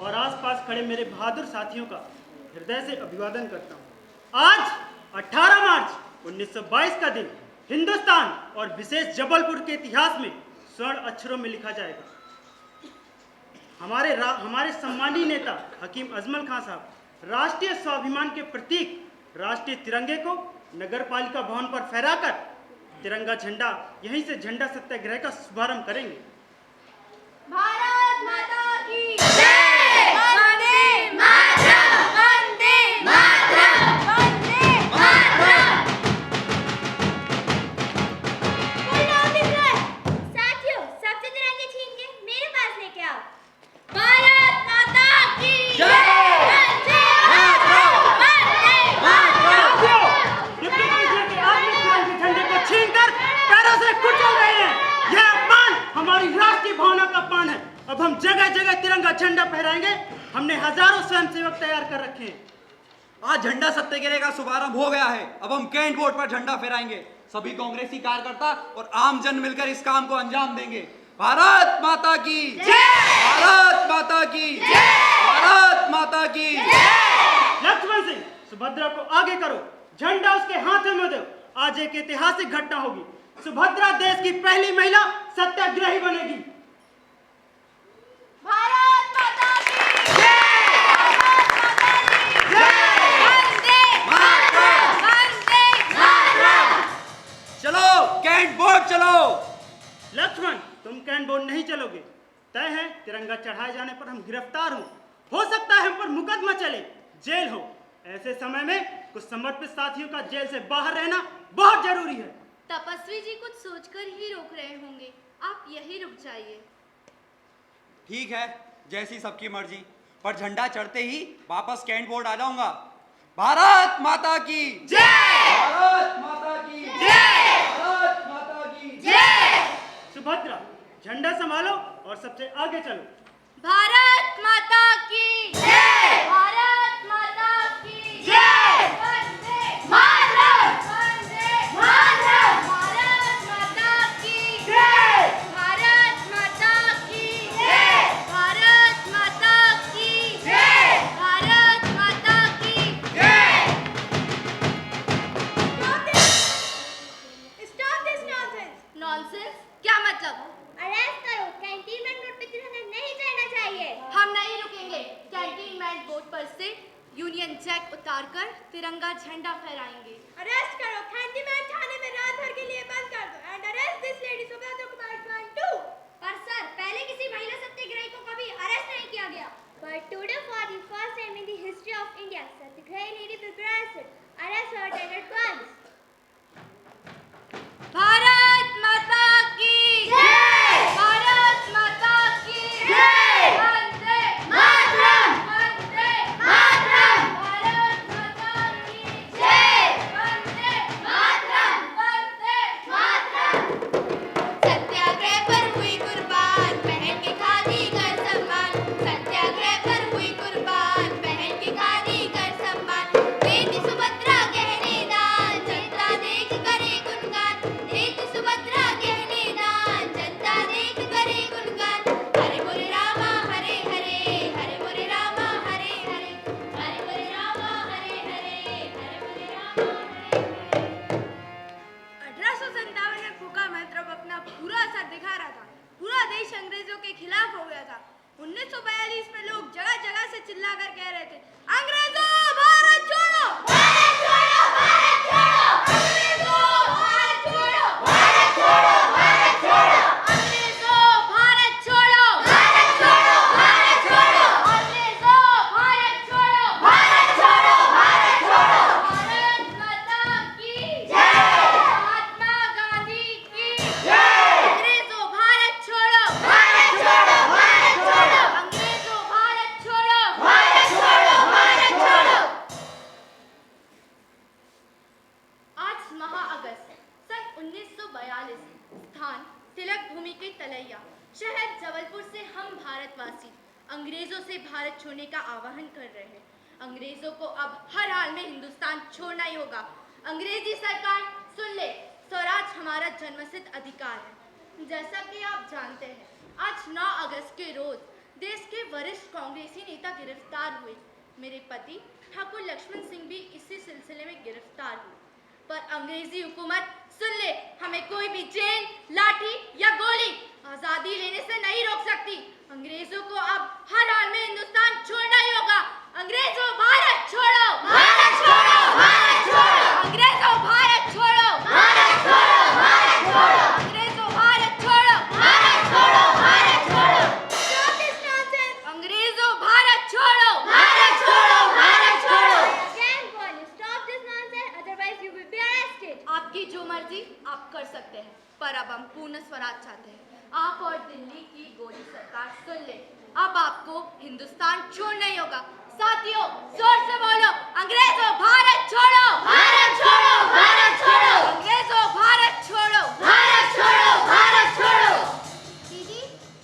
और आसपास खड़े मेरे बहादुर साथियों का हृदय से अभिवादन करता हूँ। आज 18 मार्च 1922 का दिन हिंदुस्तान और विशेष जबलपुर के इतिहास में स्वर्ण अक्षरों में लिखा जाएगा। हमारे सम्मानीय नेता हकीम अजमल खां साहब राष्ट्रीय स्वाभिमान के प्रतीक राष्ट्रीय तिरंगे को नगर पालिका भवन पर फहराकर तिरंगा झंडा यहीं से झंडा सत्याग्रह का शुभारंभ करेंगे। भारत माता की जय! वंदे मातरम! वंदे मातरम! वंदे मातरम! कोई नाम लिख रहा है। साथियों, सबसे तिरंगे छीन के मेरे पास लेके आओ। भारत माता की जय! वंदे मातरम! वंदे मातरम! डिप्टी कमिश्नर के आदमी तिरंगे झंडे को छीनकर पैरों से कुचल रहे हैं। यह अपमान हमारी राष्ट्रीय भावना का अपमान है। अब हम जगह जगह तिरंगा झंडा फहराएंगे। हमने हजारों स्वयंसेवक तैयार कर रखे हैं। आज झंडा सत्याग्रह का शुभारंभ हो गया है। अब हम कैंट बोर्ड पर झंडा फहराएंगे। सभी कांग्रेसी कार्यकर्ता और आम जन मिलकर इस काम को अंजाम देंगे। भारत माता की जय! भारत माता की जय! भारत माता की जय! लक्ष्मण सिंह, सुभद्रा को आगे करो, झंडा उसके हाथों में दो। आज एक ऐतिहासिक घटना होगी। सुभद्रा देश की पहली महिला सत्याग्रही बनेगी। भारत माता की जय! भारत माता की जय! वंदे मातरम! वंदे मातरम! चलो कैंट बोर्ड चलो। लक्ष्मण, तुम कैंट बोर्ड नहीं चलोगे। तय है तिरंगा चढ़ाए जाने पर हम गिरफ्तार हो सकता है हम पर मुकदमा चले, जेल हो। ऐसे समय में कुछ समर्पित साथियों का जेल से बाहर रहना बहुत जरूरी है। तपस्वी जी कुछ सोचकर ही रोक रहे होंगे, आप यही रुक जाइए। ठीक है, जैसी सबकी मर्जी, पर झंडा चढ़ते ही वापस कैंट बोर्ड आ जाऊंगा। भारत माता की जय! भारत माता की जय! भारत माता की जय! सुभद्रा, झंडा संभालो और सबसे आगे चलो। भारत माता की जय! भारत माता की जय! वंदे मातरम! वंदे मातरम! भारत माता की जय! भारत माता की जय! भारत माता की जय! भारत माता की जय! Stop this nonsense! नॉनसेंस? क्या मतलब? अरेस्ट करो, कैंटीनमेंट बोर्ड पे तिरंगा नहीं चढ़ना चाहिए। हम नहीं रुकेंगे। कैंटीनमेंट बोर्ड पर से यूनियन जैक उतारकर तिरंगा झंडा फहराएंगे। अरेस्ट करो, कैंटीनमेंट थाने में रात भर के लिए बंद कर दो and arrest this lady Subhadra Kumar 1, 2। पर सर, पहले किसी महिला सत्याग्रही को कभी अरेस्ट नहीं किया गया। But today for the first time in the history of India, Satyagrahi lady will be arrested. Arrest her at once. Bharat माता की जय! भारत माता की जय! वंदे मातरम! वंदे मातरम! भारत माता की जय! वंदे मातरम! वंदे मातरम! सत्याग्रह पर हुई कुर्बान, पहन के खादी कर सम्मान। सत्याग्रह पर हुई कुर्बान, पहन के खादी कर सम्मान। देती सुभद्रा गहने दान, जनता देख करे गुणगान। देती सुभद्रा गहने दान, जनता देख करे गुणगान। हरे बोले रामा हरे हरे, हरे बोले रामा हरे हरे, हरे बोले रामा हरे हरे, हरे बोले रामा हरे हरे। 1857 में फूका महत्व अपना पूरा असर दिखा रहा था। पूरा देश अंग्रेजों के खिलाफ हो गया था। 1942 में लोग जगह जगह से चिल्लाकर कह रहे थे, अंग्रेजों भारत छोड़ो! भारत छोड़ो! भारत छोड़ो! अंग्रेजों भारत छोड़ो! भारत छोड़ो! भारत छोड़ो! अंग्रेजों भारत छोड़ो! भारत छोड़ो! भारत छोड़ो! अंग्रेजों भारत छोड़ो! भारत छोड़ो! भारत छोड़ो! भारत माता की जय! महात्मा गांधी की जय! अंग्रेजों भारत छोड़ो! भारत छोड़ो! भारत छोड़ो! अंग्रेजों भारत छोड़ो! भारत छोड़ो! भारत छोड़ो! आज महा अगस्त सन 1942, स्थान तिलक भूमि के तलैया, शहर जबलपुर से हम भारतवासी अंग्रेजों से भारत छोड़ने का आह्वान कर रहे हैं। अंग्रेजों को अब हर हाल में हिंदुस्तान छोड़ना ही होगा। अंग्रेजी सरकार सुन ले, स्वराज हमारा जन्मसिद्ध अधिकार है। जैसा कि आप जानते हैं, आज 9 अगस्त के रोज देश के वरिष्ठ कांग्रेसी नेता गिरफ्तार हुए। मेरे पति ठाकुर लक्ष्मण सिंह भी इसी सिलसिले में गिरफ्तार हुए। पर अंग्रेजी हुकूमत सुन ले, हमें कोई भी जेल, लाठी या गोली आजादी लेने से नहीं रोक सकती। अंग्रेजों को अब हर हाल में हिंदुस्तान छोड़ना ही होगा। अंग्रेजों भारत छोड़ो! भारत छोड़ो! भारत छोड़ो! अंग्रेजों भारत छोड़ो! भारत छोड़ो! भारत छोड़ो! अंग्रेजों भारत छोड़ो! भारत छोड़ो! भारत छोड़ो! Stop this nonsense! अंग्रेजों भारत छोड़ो! भारत छोड़ो! भारत छोड़ो! Again, warn you, stop this nonsense, otherwise you will be arrested. आपकी जो मर्जी आप कर सकते हैं, पर अब हम पूर्ण स्वराज चाहते हैं। आप और दिल्ली की गोली सरकार सुन ले, अब आपको हिंदुस्तान छोड़ना ही होगा। साथियों, जोर से बोलो, अंग्रेजों भारत छोड़ो! भारत छोड़ो! भारत छोड़ो! अंग्रेजों भारत छोड़ो! भारत छोड़ो! भारत छोड़ो! दीदी,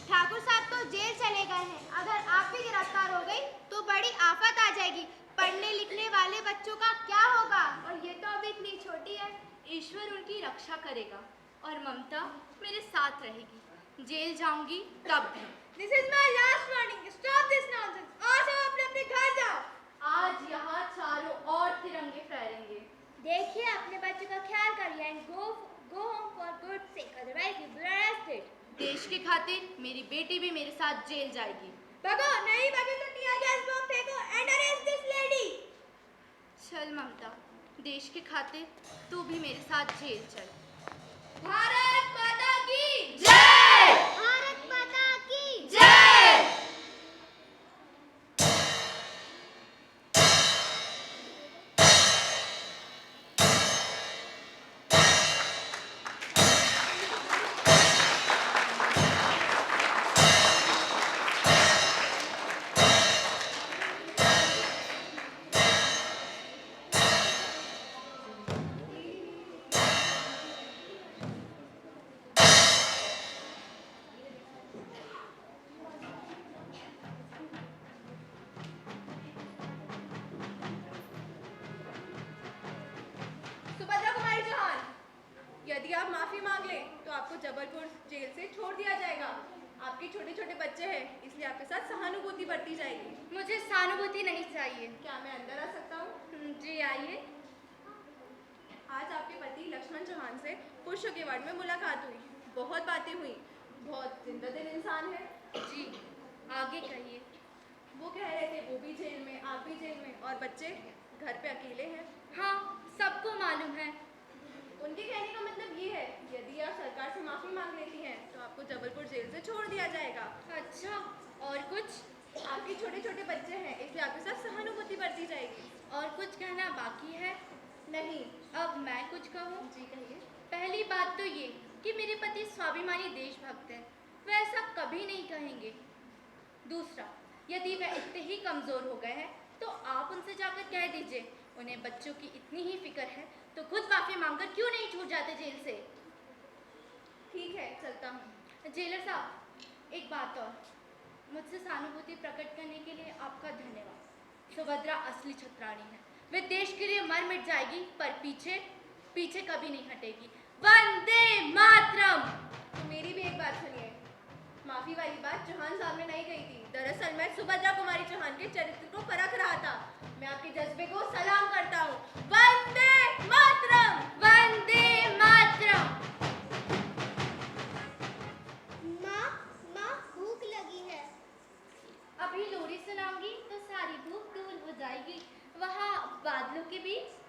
ठाकुर साहब तो जेल चले गए हैं। अगर आप भी गिरफ्तार हो गई तो बड़ी आफत आ जाएगी। पढ़ने लिखने वाले बच्चों का क्या होगा? और ये तो अभी इतनी छोटी है। ईश्वर उनकी रक्षा करेगा और ममता मेरे साथ रहेगी। जेल जाऊंगी तब भी। This is my last warning. Stop this nonsense. और सब अपने अपने घर जाओ। आज यहाँ चारों ओर तिरंगे फहरेंगे। देखिए अपने बच्चों का ख्याल करिए and go home for good sake. Otherwise you will be arrested. देश के खातिर मेरी बेटी भी मेरे साथ जेल जाएगी। भगो, नहीं भगे तो टीयर गैस बम फेंको and arrest this lady. चल ममता, देश के खातिर तू भी मेरे साथ जेल चल। भारत माता की जय! भारत माता की जय! सुभद्रा कुमारी चौहान, यदि आप माफी मांग लें तो आपको जबलपुर जेल से छोड़ दिया जाएगा। आपके छोटे छोटे बच्चे हैं, इसलिए आपके साथ सहानुभूति बरती जाएगी। मुझे सहानुभूति नहीं चाहिए। क्या मैं अंदर आ सकता हूँ? जी आइए। आज आपके पति लक्ष्मण चौहान से पुरुषों के वार्ड में मुलाकात हुई। बहुत बातें हुई। बहुत जिंदा दिल इंसान है। जी आगे कहिए। वो कह रहे थे वो भी जेल में, आप भी जेल में और बच्चे घर पे अकेले हैं। हाँ, सबको मालूम है। उनके कहने का मतलब ये है, यदि आप सरकार से माफी मांग लेती हैं तो आपको जबलपुर जेल से छोड़ दिया जाएगा। अच्छा, और कुछ? आपके छोटे छोटे बच्चे हैं, इसलिए आपके साथ सहानुभूति बरती जाएगी। और कुछ कहना बाकी है? नहीं। अब मैं कुछ कहूँ? जी कहिए। पहली बात तो ये कि मेरे पति स्वाभिमानी देशभक्त हैं, वे ऐसा कभी नहीं कहेंगे। दूसरा, यदि वे इतने ही कमज़ोर हो गए हैं तो आप उनसे जाकर कह दीजिए, उन्हें बच्चों की इतनी ही फिक्र है तो खुद माफ़ी मांगकर क्यों नहीं छूट जाते जेल से। ठीक है, चलता हूँ। जेलर साहब, एक बात और, मुझसे सहानुभूति प्रकट करने के लिए आपका धन्यवाद। सुभद्रा असली छत्राणी है, वे देश के लिए मर मिट जाएगी पर पीछे पीछे कभी नहीं हटेगी। वंदे मातरम। तो मेरी भी एक बात सुनिए। माफी वाली बात चौहान साहब ने नहीं कही थी। दरअसल मैं सुभद्रा कुमारी चौहान के चरित्र को परख रहा था। मैं आपके जज्बे को सलाम करता हूँ। वंदे मातरम। वंदे मातरम। माँ भूख लगी है। अभी लोरी सुनाऊंगी तो सारी भूख दूर हो जाएगी। वहाँ बादलों के बीच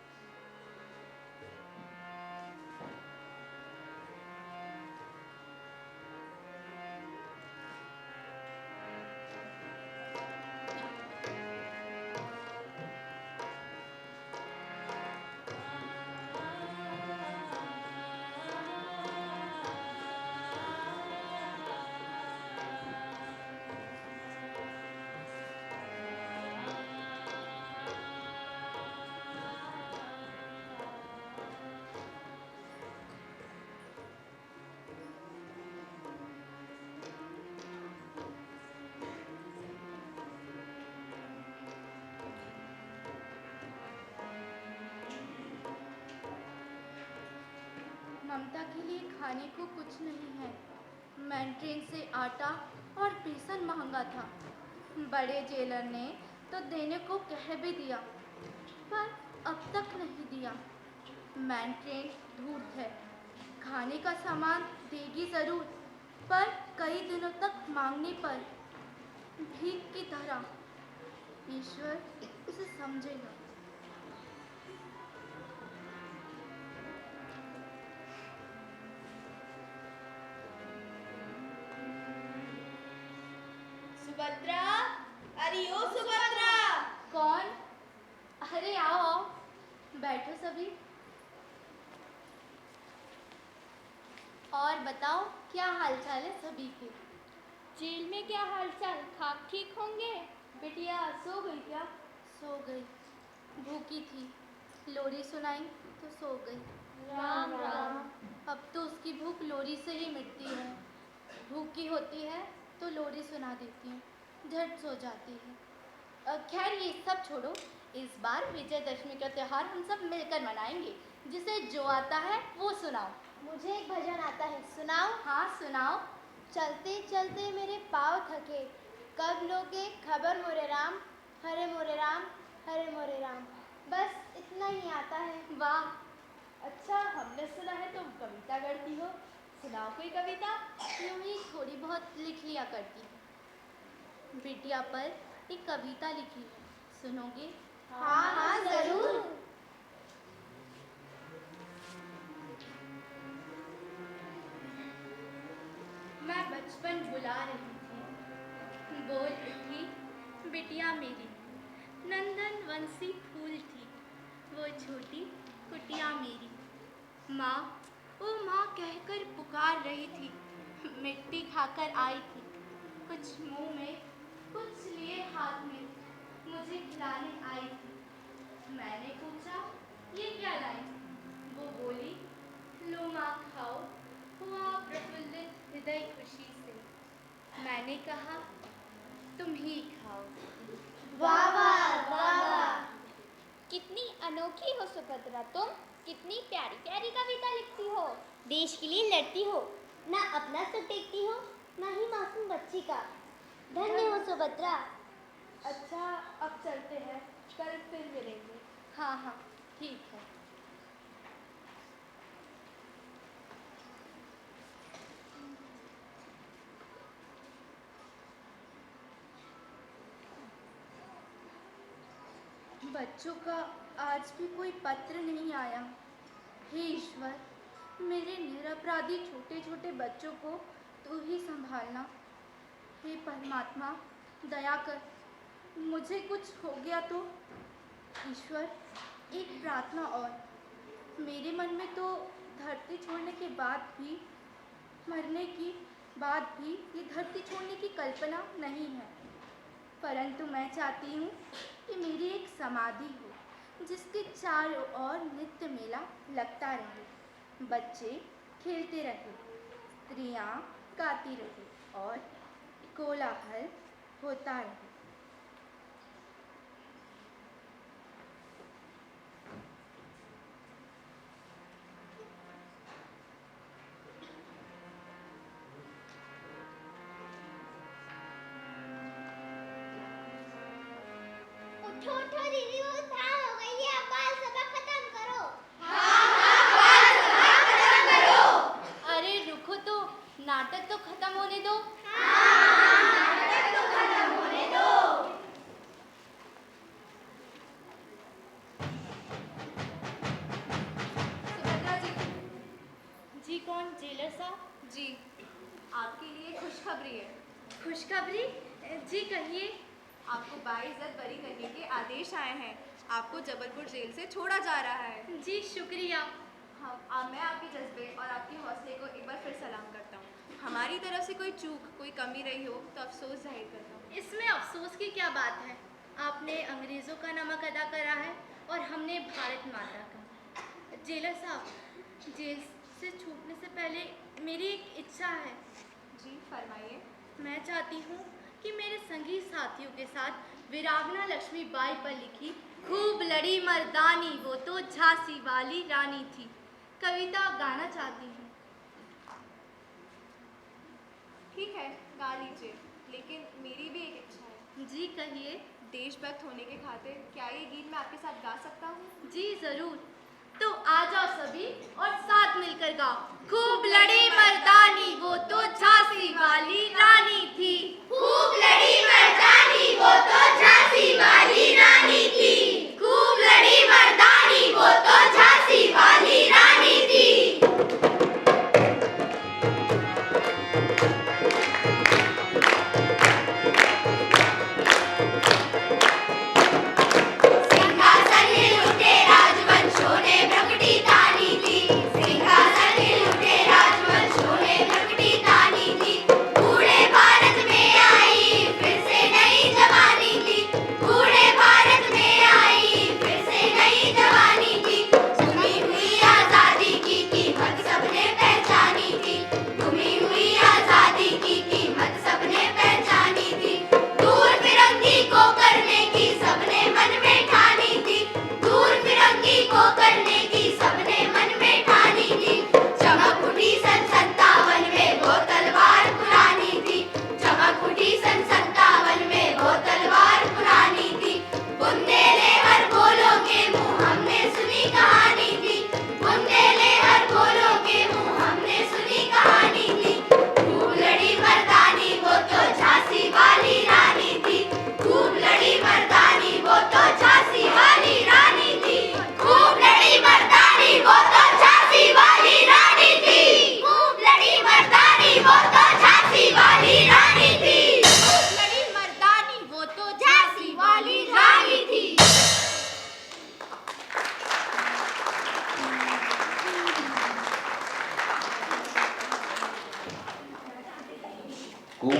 ममता के लिए खाने को कुछ नहीं है। मैन ट्रेन से आटा और बेसन महंगा था। बड़े जेलर ने तो देने को कह भी दिया पर अब तक नहीं दिया। मैन ट्रेन धूर्त है, खाने का सामान देगी ज़रूर पर कई दिनों तक मांगने पर भीख की तरह। ईश्वर उसे समझेगा। सुभद्रा, अरे ओ सुभद्रा। कौन? अरे आओ आओ, बैठो सभी। और बताओ क्या हालचाल है सभी के? जेल में क्या हालचाल, खाक ठीक होंगे? बिटिया सो गई क्या? सो गई, भूखी थी, लोरी सुनाई तो सो गई। राम राम। अब तो उसकी भूख लोरी से ही मिटती है। भूखी होती है तो लोरी सुना देती हूँ, झट सो जाती है। खैर ये सब छोड़ो, इस बार विजयदशमी का त्योहार हम सब मिलकर मनाएंगे। जिसे जो आता है वो सुनाओ। मुझे एक भजन आता है, सुनाओ। हाँ सुनाओ। चलते चलते मेरे पाँव थके, कब लोगे खबर मोरे राम, हरे मोरे राम, हरे मोरे राम। बस इतना ही आता है। वाह, अच्छा हमने सुना है तुम कविता गढ़ती हो, सुनाओ कोई कविता। यूं ही थोड़ी बहुत लिख लिया करती हूँ। बिटिया पर एक कविता लिखी है, सुनोगे? हाँ हाँ जरूर। मैं बचपन बुला रही थी, बोल उठी बिटिया मेरी, नंदन वंशी फूल थी वो छोटी कुटिया मेरी। माँ, ओ माँ कहकर पुकार रही थी, मिट्टी खाकर आई थी, कुछ मुंह में कुछ लिए हाथ में, मुझे खिलाने आई थी। मैंने पूछा ये क्या लाई? वो बोली लो माँ खाओ, हुआ प्रफुल्लित हृदय खुशी से। मैंने कहा तुम ही खाओ। वाह वाह वाह वाह। कितनी अनोखी हो सुभद्रा तुम, कितनी प्यारी प्यारी कविता लिखती हो। देश के लिए लड़ती हो, ना अपना सुख देखती हो, ना ही मासूम बच्ची का। धन्य हो सुभद्रा। अच्छा अब चलते हैं, कल फिर मिलेंगे। हाँ हाँ ठीक है। बच्चों का आज भी कोई पत्र नहीं आया। हे ईश्वर, मेरे निरपराधी छोटे छोटे बच्चों को तू ही संभालना। हे परमात्मा दया कर, मुझे कुछ हो गया तो। ईश्वर एक प्रार्थना और, मेरे मन में तो धरती छोड़ने के बाद भी, मरने की बाद भी ये धरती छोड़ने की कल्पना नहीं है, परंतु मैं चाहती हूँ कि मेरी एक समाधि हो जिसके चारों ओर नित्य मेला लगता रहे, बच्चे खेलते रहे, स्त्रियाँ गाती रहे और कोलाहल होता रहे। उठो उठो दीदी, वो शाम हो गई है, अब बाल सभा खत्म करो। अरे रुको तो, नाटक तो खत्म होने दो। नाटक तो खत्म होने दो। सुभद्रा जी। जी कौन? जेलर साहब? जी, आपके लिए खुशखबरी है। खुशखबरी? जी कहिए। आपको बाइज्जत बरी करने के आदेश आए हैं। आपको जबलपुर जेल से छोड़ा जा रहा है। जी शुक्रिया। मैं आपके जज्बे और आपके हौसले को एक बार फिर सलाम करता हूँ। हमारी तरफ से कोई चूक, कोई कमी रही हो तो अफसोस जाहिर करता हूँ। इसमें अफसोस की क्या बात है? आपने अंग्रेज़ों का नमक अदा करा है और हमने भारत माता का। जेलर साहब, जेल से छूटने से पहले मेरी एक इच्छा है। जी फरमाइए। मैं चाहती हूँ कि मेरे संगी साथियों के साथ वीरांगना लक्ष्मीबाई पर लिखी खूब लड़ी मर्दानी वो तो झांसी वाली रानी थी कविता गाना चाहती हूँ। ठीक है, गा लीजिए, लेकिन मेरी भी एक इच्छा है। जी कहिए। देशभक्त होने के खातिर क्या ये गीत मैं आपके साथ गा सकता हूँ? जी ज़रूर। तो आ जाओ सभी और साथ मिलकर गाओ। खूब लड़ी मर्दानी वो तो झांसी वाली रानी थी। खूब लड़ी मर्दानी वो तो झांसी वाली रानी थी। खूब लड़ी मर्दानी वो तो झांसी वाली रानी थी। सिंहासन हिल उठे राजवंशों ने भ्रमटी तानी थी। सिंहासन हिल उठे राजवंशों ने भ्रमटी तानी थी। बूढ़े भारत में आई फिर से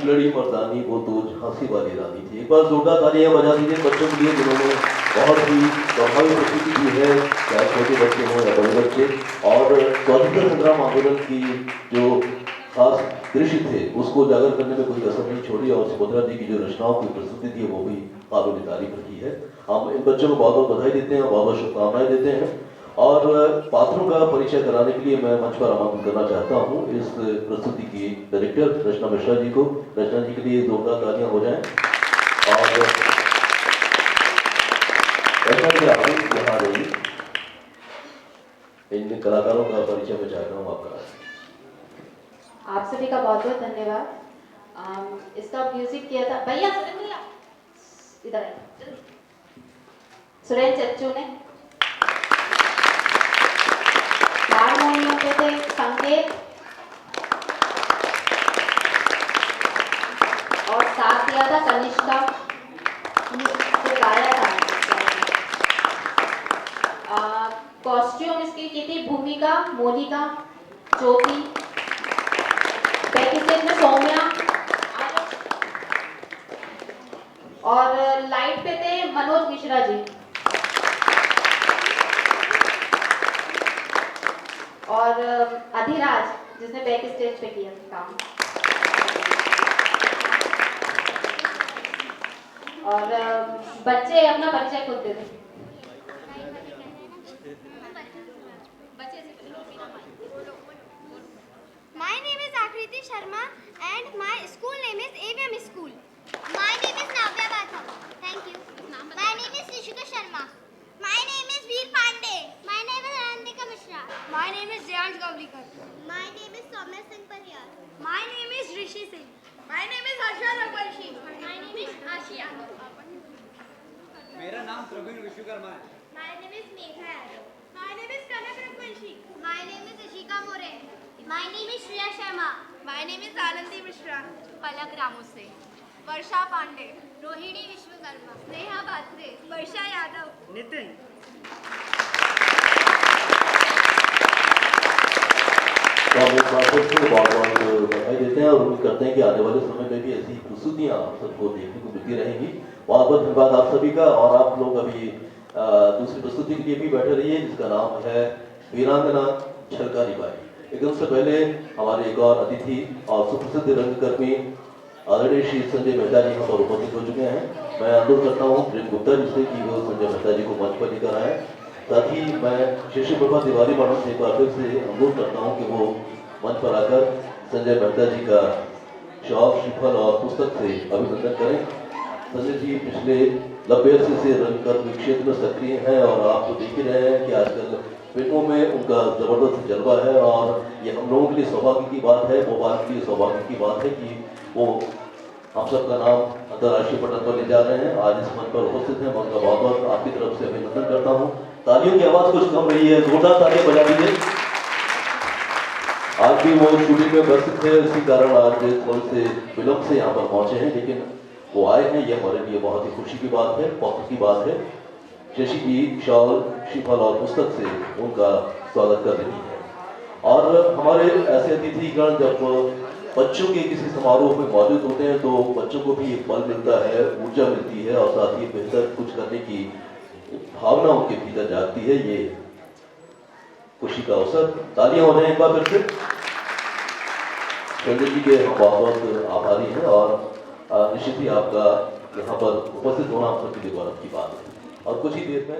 लड़ी मर्दानी वो तो झांसी वाली रानी थी। एक बार जोरदार तालियां बजा दीजिए बच्चों के लिए जिन्होंने बहुत ही प्रभावी प्रस्तुति दी है, चाहे छोटे बच्चे हों या बड़े बच्चे। और स्वतंत्रता संग्राम आंदोलन की जो खास दृश्य थे उसको उजागर करने में कोई कसर नहीं छोड़ी और सुभद्रा जी की जो रचनाओं की प्रस्तुति थी वो भी काबिल तारीफ रही है। हम इन बच्चों को बहुत बहुत बधाई देते हैं, बहुत बहुत शुभकामनाएं देते हैं। और पात्रों का परिचय कराने के लिए मैं मंच पर आमंत्रित करना चाहता हूँ इस प्रस्तुति की डायरेक्टर रचना मिश्रा जी को। रचना जी के लिए जोरदार तालियां हो जाएं। और रचना जी आप यहाँ रहिए, इन कलाकारों का परिचय मैं चाहता हूँ आपका। आप सभी का बहुत बहुत धन्यवाद। इसका म्यूजिक किया था भैया, इधर आइए, सुरेन चच्चू ने। हारमोनियम पे थे संकेत और साथ दिया था कनिष्का, जो गाया था। कॉस्ट्यूम इसकी की थी भूमिका, मोनिका, ज्योति, बैक स्टेज में सौम्या और लाइट पे थे मनोज मिश्रा जी और अधिराज जिसने बैक स्टेज पे किया काम। और बच्चे अपना परिचय खुद दे दें। My name is Akriti Sharma and my school name is AVM School. My name is Navya Batham. Thank you. My name is Rishika Sharma. My name is Veer Pandey. My name is Anandika Mishra. My name is Jayansh Gavlikar. My name is Soumya Singh Pariyar. My name is Rishi Singh. My name is Harsha Raghuvanshi. My name is Ashiya. मेरा नाम प्रवीण विश्वकर्मा है। My name is Megha Yadav. My name is Kanak Raghuvanshi. My name is Ishika More. My name is Shreya Sharma. My name is Anandi Mishra. Palak Ramose. Varsha Pandey. Rohini Vishwakarma. Neha Batre. Varsha Yadav. Nitin. तो हम इस बात को बहुत बहुत बधाई देते हैं और उम्मीद करते हैं कि आने वाले समय में भी ऐसी प्रस्तुतियाँ आप सबको देखने को मिलती रहेंगी। बहुत बहुत धन्यवाद आप सभी का। और आप लोग अभी दूसरी प्रस्तुति के लिए भी बैठे रहिए जिसका नाम है वीरांगना छलकारी बाई। एकदम से पहले हमारे एक और अतिथि और सुप्रसिद्ध रंगकर्मी आदरणीय श्री संजय मेहता जी यहाँ पर उपस्थित हो चुके हैं। मैं अनुरोध करता हूँ प्रेम गुप्ता जी से कि वो संजय मेहता जी को मंच पर लेकर आए। साथ ही मैं शिशु प्रभा तिवारी मैडम से एक बार फिर से अनुरोध करता हूँ कि वो मंच पर आकर संजय मेहता जी का शौक, श्रीफल और पुस्तक से अभिनंदन करें। संजय जी पिछले 90 अर्से से रंगकर्मी क्षेत्र में सक्रिय हैं और आप तो देख ही रहे हैं कि आजकल फिल्मों में उनका जबरदस्त जलवा है। और ये हम लोगों के लिए सौभाग्य की बात है, भोपाल के लिए सौभाग्य की बात है कि वो हम सबका नाम अंतर्राष्ट्रीय पटल पर ले जा रहे हैं। आज इस मंच पर उपस्थित हैं, मैं उनका बहुत बहुत आपकी तरफ से अभिनंदन करता हूँ। तालियों की आवाज़ कुछ कम रही है, जोरदार तालियां बजा दीजिए। आज भी वो शूटिंग में व्यस्त थे, इसी कारण आज थोड़े से विलम्ब से यहाँ पर पहुँचे हैं, लेकिन वो आए हैं, ये हमारे लिए बहुत ही खुशी की बात है, फख्र की बात है। शशि जी शॉल, श्रीफल और पुस्तक से उनका स्वागत कर रही है। और हमारे ऐसे अतिथिगण जब बच्चों के किसी समारोह में मौजूद होते हैं तो बच्चों को भी एक बल मिलता है, ऊर्जा मिलती है और साथ ही बेहतर कुछ करने की भावना उनके भीतर जागती है। ये खुशी का अवसर। तालियां हो जाए एक बार फिर से। संजय जी के हम बहुत बहुत आभारी हैं और निश्चित ही आपका यहाँ पर उपस्थित होना हम सबके लिए गौरव की बात है। और कुछ ही देर में